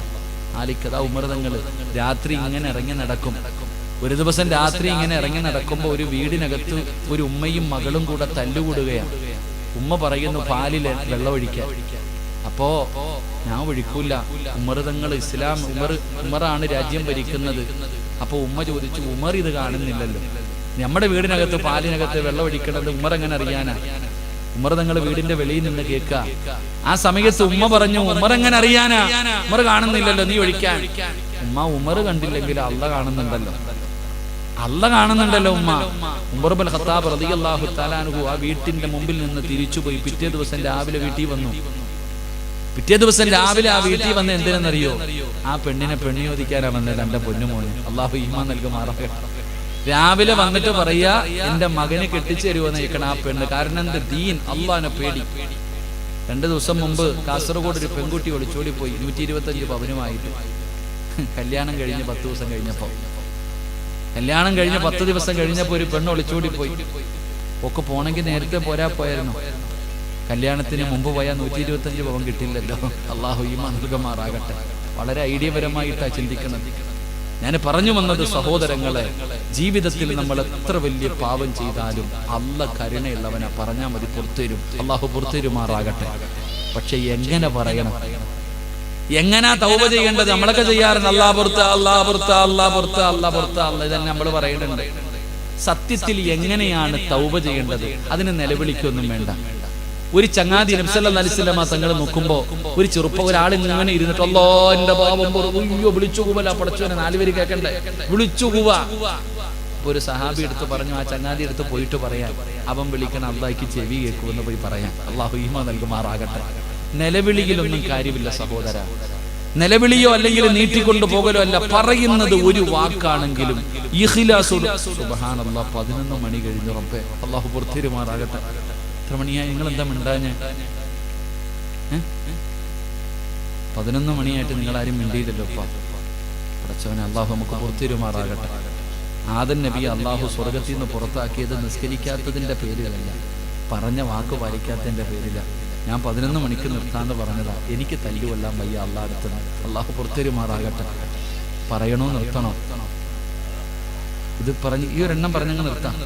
അൻഹു. ഉമർ തങ്ങൾ രാത്രി ഇങ്ങനെ ഇറങ്ങി നടക്കും. ഒരു ദിവസം രാത്രി ഇങ്ങനെ ഇറങ്ങി നടക്കുമ്പോൾ ഒരു വീടിനകത്ത് ഒരു ഉമ്മയും മകളും കൂടെ തല്ലുകൂടുകയാണ്. ഉമ്മ പറയുന്നു, പാലിൽ വെള്ളം ഒഴിക്കാൻ. അപ്പോ ഞാൻ ഒഴിക്കൂല, ഉമർ തങ്ങൾ ഉമറാണ് രാജ്യം ഭരിക്കുന്നത്. അപ്പൊ ഉമ്മ ചോദിച്ചു, ഉമർ ഇത് കാണുന്നില്ലല്ലോ, നമ്മുടെ വീടിനകത്ത് പാലിനകത്ത് വെള്ളം ഒഴിക്കണത് ഉമർ എങ്ങനെ അറിയാനാ? ഉമർ തങ്ങളുടെ വീടിന്റെ വെളിയിൽ നിന്ന് കേൾക്കുക. ആ സമയത്ത് ഉമ്മ പറഞ്ഞു, ഉമർ എങ്ങനെ അറിയാനാ, ഉമർ കാണുന്നില്ലല്ലോ, നീ ഒഴിക്കാൻ. ഉമർ കണ്ടില്ലെങ്കിൽ അള്ള കാണുന്നുണ്ടല്ലോ, അള്ള കാണുന്നുണ്ടല്ലോ ഉമ്മ. ഉമർ ഇബ്നുൽ ഖത്താബ് റളിയല്ലാഹു തആല അൻഹു ആ വീട്ടിന്റെ മുമ്പിൽ നിന്ന് തിരിച്ചുപോയി. പിറ്റേ ദിവസം രാവിലെ വീട്ടിൽ വന്നു. പിറ്റേ ദിവസം രാവിലെ ആ വീട്ടിൽ വന്ന് എന്തിനെന്നറിയോ? ആ പെണ്ണിനെ പെണ്ണിയോദിക്കാനാ വന്നത്, എന്റെ പൊന്നുമോനെ. അള്ളാഹു ഈമാൻ നൽകുമാറാകട്ടെ. രാവിലെ വന്നിട്ട് പറയാ, എന്റെ മകനെ കെട്ടിച്ചു തരുമെന്ന് ചോദിക്കണം ആ പെണ്ണ്. കാരണം എന്ത്? ദീൻ, അള്ളാഹിനെ പേടി. 2 ദിവസം മുമ്പ് കാസർഗോഡ് ഒരു പെൺകുട്ടി ഒളിച്ചോടി പോയി 125 പവനുമായിട്ട്. കല്യാണം കഴിഞ്ഞ് 10 ദിവസം കഴിഞ്ഞപ്പോ, കല്യാണം കഴിഞ്ഞ് 10 ദിവസം കഴിഞ്ഞപ്പോ ഒരു പെണ്ണ് ഒളിച്ചോടി പോയി. ഒക്കെ പോണെങ്കിൽ നേരത്തെ പോരായിരുന്നു. കല്യാണത്തിന് മുമ്പ് പോയാൽ 125 പവൻ കിട്ടില്ലല്ലോ. അള്ളാഹു ഈമാൻ നൽകുമാറാകട്ടെ. വളരെ ഐഡിയപരമായിട്ടാണ് ചിന്തിക്കുന്നത്. ഞാൻ പറഞ്ഞു വന്നത്, സഹോദരങ്ങളെ, ജീവിതത്തിൽ നമ്മൾ എത്ര വലിയ പാപം ചെയ്താലും അള്ള കരുണയുള്ളവനാ. പറഞ്ഞാൽ മതി, പുറത്തുതരും. അള്ളാഹു പുറത്തുതരുമാറാകട്ടെ. പക്ഷെ എങ്ങനെ പറയണം, എങ്ങനാ തൗബ ചെയ്യേണ്ടത്? നമ്മളൊക്കെ ചെയ്യാറുണ്ട്, അള്ളാഹ് പുറത്ത്, അള്ളാഹ് പുറത്ത്, അള്ളാഹ് പുറത്ത്, അള്ളാഹ് പുറത്ത്, അള്ള ഇതന്നെ നമ്മൾ പറയുന്നുണ്ട്. സത്യത്തിൽ എങ്ങനെയാണ് തൗബ ചെയ്യേണ്ടത്? അതിന് നിലവിളിക്കൊന്നും വേണ്ട. ഒരു ചങ്ങാതി നബി സല്ലല്ലാഹു അലൈഹി വസല്ലം തങ്ങൾ നോക്കുമ്പോ ഒരു ഒരാൾ ഇങ്ങനെ ഇരുന്നിട്ട്, അല്ലാ എന്റെ പാപം വിളിച്ചു കൂവല, പടച്ചോനെ 4 പേര് കേൾക്കണ്ടേ, വിളിച്ചു കൂവ. ഒരു സഹാബി എടുത്ത് പറഞ്ഞു, ആ ചങ്ങാതി എടുത്ത് പോയിട്ട് പറയാൻ, അവൻ വിളിക്കണ അള്ളാഹിക്ക് ചെവി കേൾക്കുമെന്ന് പോയി പറയാൻ. അള്ളാഹു ഈമാൻ നൽകുമാറാകട്ടെ. നിലവിളിയിലൊന്നും കാര്യമില്ല സഹോദര. നിലവിളിയോ അല്ലെങ്കിൽ നീട്ടിക്കൊണ്ടു പോകലോ അല്ല, പറയുന്നത് ഒരു വാക്കാണെങ്കിലും ഇഖ്ലാസോടെ. സുബ്ഹാനല്ലാഹ്, 11 മണി കഴിഞ്ഞു റബ്ബേ. അള്ളാഹു പുറത്തിരുമാറാകട്ടെ. എത്ര മണിയായി? നിങ്ങൾ എന്താ മിണ്ടാഞ്ഞ്? 11 മണിയായിട്ട് നിങ്ങൾ ആരും മിണ്ടിയില്ലല്ലോ. പടച്ചവനെ, അള്ളാഹു നമുക്ക് പുറത്തിരുമാറാകട്ടെ. ആദം നബി അള്ളാഹു സ്വർഗത്തിൽ നിന്ന് പുറത്താക്കിയത് നിസ്കരിക്കാത്തതിന്റെ പേരിലല്ല, പറഞ്ഞ വാക്ക് പാലിക്കാത്തതിന്റെ പേരില. ഞാൻ 11 മണിക്ക് നിർത്താന്ന് പറഞ്ഞതാ. എനിക്ക് തല്ലുകൊല്ലാൻ വയ്യ അള്ളാഹ് അടുത്തുനിന്ന്. അള്ളാഹു പുറത്തിരുമാറാകട്ടെ. പറയണോ നിർത്തണോ? ഇത് പറഞ്ഞ് ഈ ഒരെണ്ണം പറഞ്ഞങ്ങ് നിർത്താം.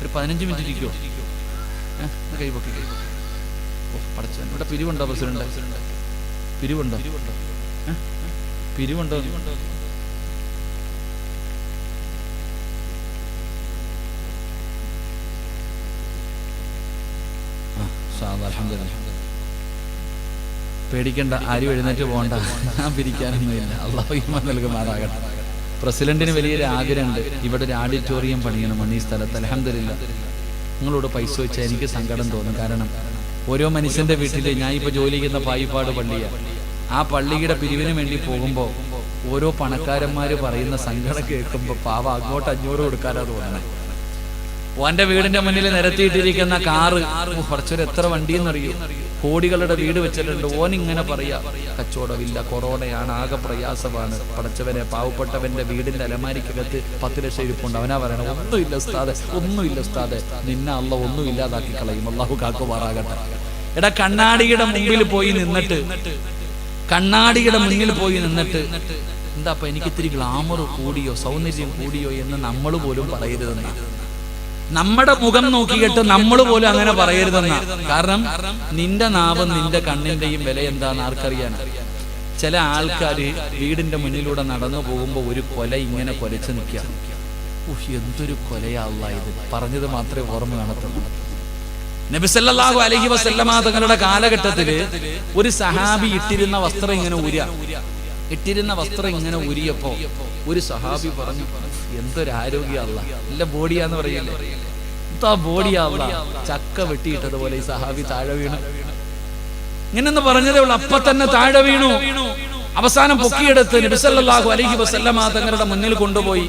ഒരു 15 മിനിറ്റ് ഇരിക്കുമോ? കൈപൊക്കി പടച്ചവൻ. ഇവിടെ പിരിവുണ്ടോ പ്രസിഡന്റ്? പിരിവുണ്ടോ? പിരിവുണ്ടോ? പേടിക്കണ്ട, ആരും എഴുന്നേറ്റ് പോകണ്ട. ഞാൻ പിരിക്കാനൊന്നുമില്ല. അള്ളാഹു ഈമാൻ നൽകുമാറാകട്ടെ. പ്രസിഡന്റിന് വലിയൊരു ആഗ്രഹമുണ്ട്, ഇവിടെ ഒരു ഓഡിറ്റോറിയം പണിയണം ഈ സ്ഥലത്ത്. അൽഹംദുലില്ലാ, നിങ്ങളോട് പൈസ വെച്ചാൽ എനിക്ക് സങ്കടം തോന്നും. കാരണം ഓരോ മനുഷ്യന്റെ വീട്ടിൽ, ഞാൻ ഇപ്പോൾ ജോലി ചെയ്യുന്ന പായിപ്പാട് പള്ളിയാണ്, ആ പള്ളിയുടെ പിരിവിന് വേണ്ടി പോകുമ്പോൾ ഓരോ പണക്കാരന്മാർ പറയുന്ന സങ്കടം കേൾക്കുമ്പോൾ പാവ അങ്ങോട്ട് 500 കൊടുക്കാനാ തോന്നണേ. ഓന്റെ വീടിന്റെ മുന്നിൽ നിരത്തിയിട്ടിരിക്കുന്ന കാറ്, കുറച്ചൊരു എത്ര വണ്ടിയെന്നറിയോ? കോടികളുടെ വീട് വെച്ചിട്ടുണ്ട്. ഓനിങ്ങനെ പറയാ, കച്ചവടമില്ല, കൊറോണയാണ്, ആകെ പ്രയാസമാണ്. പടച്ചവനെ, പാവപ്പെട്ടവന്റെ വീടിന്റെ അലമാരിക്കകത്ത് 10 ലക്ഷം ഇരിപ്പുണ്ട്. അവനാ പറയണ, ഒന്നുമില്ല ഉസ്താദെ, ഒന്നുമില്ല ഉസ്താദെ, നിന്നെ അള്ള ഒന്നും ഇല്ലാതാക്കി കളയും. അള്ളാഹു കാക്കുമാറാകട്ടെ. എടാ, കണ്ണാടിയുടെ മുമ്പിൽ പോയി നിന്നിട്ട്, കണ്ണാടിയുടെ മുന്നിൽ പോയി നിന്നിട്ട്, എന്താ അപ്പൊ എനിക്ക് ഇത്തിരി ഗ്ലാമർ കൂടിയോ, സൗന്ദര്യം കൂടിയോ എന്ന് നമ്മൾ പോലും പറയരുതെന്ന. നമ്മുടെ മുഖം നോക്കിയിട്ട് നമ്മൾ പോലും അങ്ങനെ പറയരുതെന്ന. കാരണം നിന്റെ നാവും നിന്റെ കണ്ണിന്റെയും വില എന്താന്ന് ആർക്കറിയാനാ? ചില ആൾക്കാര് വീടിന്റെ മുന്നിലൂടെ നടന്നു പോകുമ്പോ ഒരു കൊല ഇങ്ങനെ കൊലച്ചു നിൽക്കുക. എന്തൊരു കൊലയാ അല്ലാഹ് ഇത്. പറഞ്ഞത് മാത്രമേ ഓർമ്മ കാണത്തുള്ളൂ. നബി സല്ലല്ലാഹു അലൈഹി വസല്ലമ തങ്ങളുടെ കാലഘട്ടത്തില് ഒരു സഹാബി ഇട്ടിരുന്ന വസ്ത്രം ഇങ്ങനെ ഉരിയപ്പോ ഒരു സഹാബി പറഞ്ഞു, എന്തൊരു ആരോഗ്യ അല്ലാഹ്, നല്ല ബോഡിയാന്ന് പറയില്ലേ, എന്താ ബോഡിയാ അല്ലാഹ്. ചക്ക വെട്ടിയിട്ടതുപോലെ ഈ സഹാബി താഴെ വീണു. ഇങ്ങനെന്ന് പറഞ്ഞതേ ഉള്ളൂ, അപ്പൊ തന്നെ താഴെ വീണു. അവസാനം പൊക്കിയെടുത്ത് നബി സല്ലല്ലാഹു അലൈഹി വസല്ലമ തങ്ങളുടെ മുന്നിൽ കൊണ്ടുപോയി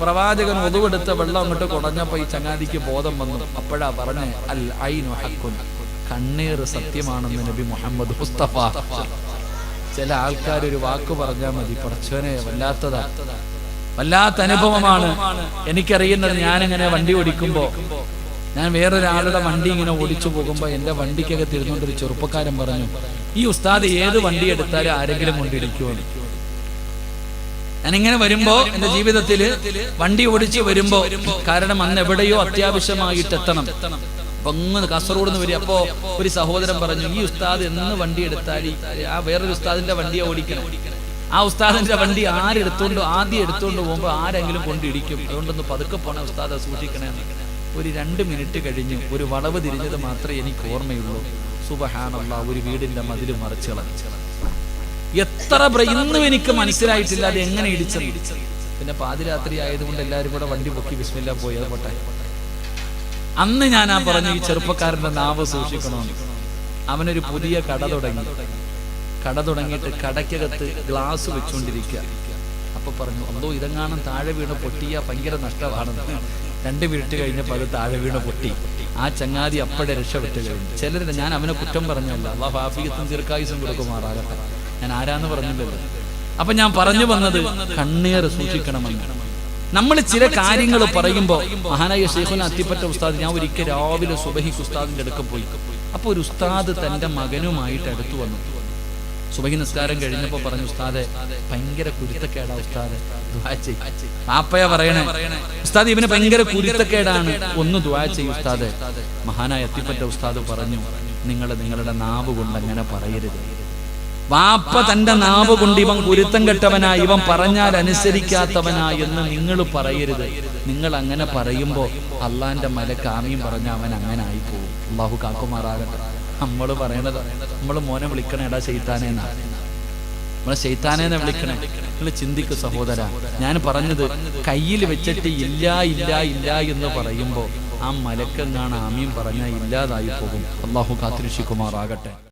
പ്രവാചകൻ ഒതുവെടുത്ത വെള്ളം അങ്ങോട്ട് കുടഞ്ഞപ്പോ ഈ ചങ്ങാതിക്ക് ബോധം വന്നു. അപ്പോഴാ പറഞ്ഞേ, അൽ ഐനു ഹഖുൻ, കണ്ണീർ സത്യമാണെന്ന് നബി മുഹമ്മദ് മുസ്തഫ. ചില ആൾക്കാർ ഒരു വാക്ക് പറഞ്ഞാൽ മതി, പടച്ചവനെ, വല്ലാത്ത അനുഭവമാണ് എനിക്കറിയുന്നത്. ഞാനിങ്ങനെ വണ്ടി ഓടിക്കുമ്പോ, ഞാൻ വേറൊരാളുടെ വണ്ടി ഇങ്ങനെ ഓടിച്ചു പോകുമ്പോ എന്റെ വണ്ടിക്കകത്ത് ഇരുന്നുകൊണ്ട് ഒരു ചെറുപ്പക്കാരൻ പറഞ്ഞു, ഈ ഉസ്താദ് ഏത് വണ്ടി എടുത്താലും ആരെങ്കിലും കൊണ്ടിരിക്കുമെന്ന്. ഞാനിങ്ങനെ വരുമ്പോ, എന്റെ ജീവിതത്തില് വണ്ടി ഓടിച്ച് വരുമ്പോ, കാരണം അന്ന് എവിടെയോ അത്യാവശ്യമായിട്ട് എത്തണം. അപ്പൊ അങ്ങ് കാസർഗോഡ് നിന്ന് വരും. അപ്പോ ഒരു സഹോദരൻ പറഞ്ഞു, ഈ ഉസ്താദ് എന്ന് വണ്ടി എടുത്താൽ ആ വേറൊരു ഉസ്താദിന്റെ വണ്ടിയെ ഓടിക്കണം. ആ ഉസ്താദിന്റെ വണ്ടി ആദ്യം എടുത്തോണ്ട് പോകുമ്പോ ആരെങ്കിലും കൊണ്ടിടിക്കും. അതുകൊണ്ടൊന്ന് പതുക്കെ പോണ ഉസ്താദ്, സൂക്ഷിക്കണേ. ഒരു 2 മിനിറ്റ് കഴിഞ്ഞ് ഒരു വളവ് തിരിഞ്ഞത് മാത്രമേ എനിക്ക് ഓർമ്മയുള്ളൂ. സുബ്ഹാനല്ലാഹ്, ഒരു വീടിന്റെ മതിൽ മറിച്ച് കളഞ്ഞു. എത്ര ഇന്നും എനിക്ക് മനസ്സിലായിട്ടില്ല അത് എങ്ങനെ ഇടിച്ചത്. പിന്നെ പാതിരാത്രി ആയതുകൊണ്ട് എല്ലാവരും കൂടെ വണ്ടി പൊക്കി ബിസ്മില്ലാ പോയി. അത് പോട്ടെ. അന്ന് ഞാൻ പറഞ്ഞു ഈ ചെറുപ്പക്കാരന്റെ നാവ് സൂക്ഷിക്കണമെന്ന്. അവനൊരു പുതിയ കട തുടങ്ങിയിട്ട് കടയ്ക്കകത്ത് ഗ്ലാസ് വെച്ചുകൊണ്ടിരിക്കുക. അപ്പൊ പറഞ്ഞു, അല്ലോ ഇതെങ്ങാനും താഴെ വീണ് പൊട്ടിയ ഭയങ്കര നഷ്ടമാണെന്ന്. 2 മിനിറ്റ് കഴിഞ്ഞപ്പോൾ അത് താഴെ വീണ് പൊട്ടി. ആ ചങ്ങാതി അപ്പോഴെ രക്ഷപ്പെട്ട് കഴിഞ്ഞു. ചിലരുടെ, ഞാൻ അവനെ കുറ്റം പറഞ്ഞല്ല, അല്ലാഹു ആഫിയത്തും ദീർഘായുസ്സും കൊടുക്കുമാറാകട്ടെ, ഞാൻ ആരാന്ന് പറഞ്ഞില്ലല്ലോ. അപ്പൊ ഞാൻ പറഞ്ഞു വന്നത് കണ്ണേറ് സൂക്ഷിക്കണമെന്ന്. നമ്മൾ ചില കാര്യങ്ങൾ പറയുമ്പോൾ, മഹാനായ ശൈഖുന അത്തിപ്പറ്റ ഉസ്താദ്, ഞാൻ ഒരിക്കൽ രാവിലെ സുബഹിക്ക് ഉസ്താദിന്റെ അടുക്ക പോയി. അപ്പൊ ഒരു ഉസ്താദ് തന്റെ മകനുമായിട്ട് അടുത്തു വന്നു. സുബഹി നിസ്കാരം കഴിഞ്ഞപ്പോ പറഞ്ഞു, ഉസ്താദെ ഭയങ്കര കുരുത്തക്കേടാ ഉസ്താദെ, ദുആ ചെയ്യ്. പാപ്പയാ പറയണേ, ഉസ്താദ് ഇവന് ഭയങ്കര കുരുത്തക്കേടാണ്, ഒന്ന് ദുആ ചെയ്യ് ഉസ്താദെ. മഹാനായ അത്തിപ്പറ്റ ഉസ്താദ് പറഞ്ഞു, നിങ്ങളുടെ നാവ് കൊണ്ട് അങ്ങനെ പറയരുത്. വാപ്പ തന്റെ നാവ് കൊണ്ട് ഇവൻ കുരുത്തം കെട്ടവനായി, ഇവൻ പറഞ്ഞാൽ അനുസരിക്കാത്തവനായി എന്ന് നിങ്ങൾ പറയരുത്. നിങ്ങൾ അങ്ങനെ പറയുമ്പോ അള്ളാന്റെ മലക്ക് ആമീൻ പറഞ്ഞ അവൻ അങ്ങനെ ആയിപ്പോവും. അള്ളാഹു കാക്കുമാറാകട്ടെ. നമ്മൾ പറയണത്, നമ്മൾ മോനെ വിളിക്കണേ എടാ ശൈത്താനേന്നാ, നമ്മളെ ശൈത്താനേന്ന് വിളിക്കണേ. നിങ്ങൾ ചിന്തിക്ക് സഹോദര, ഞാൻ പറഞ്ഞത് കയ്യിൽ വെച്ചിട്ട് ഇല്ല ഇല്ല ഇല്ല എന്ന് പറയുമ്പോ ആ മലക്കെങ്ങാണ് ആമീൻ പറഞ്ഞാൽ ഇല്ലാതായി പോകും. അള്ളാഹു കാത്തിരക്ഷിക്കുമാറാകട്ടെ.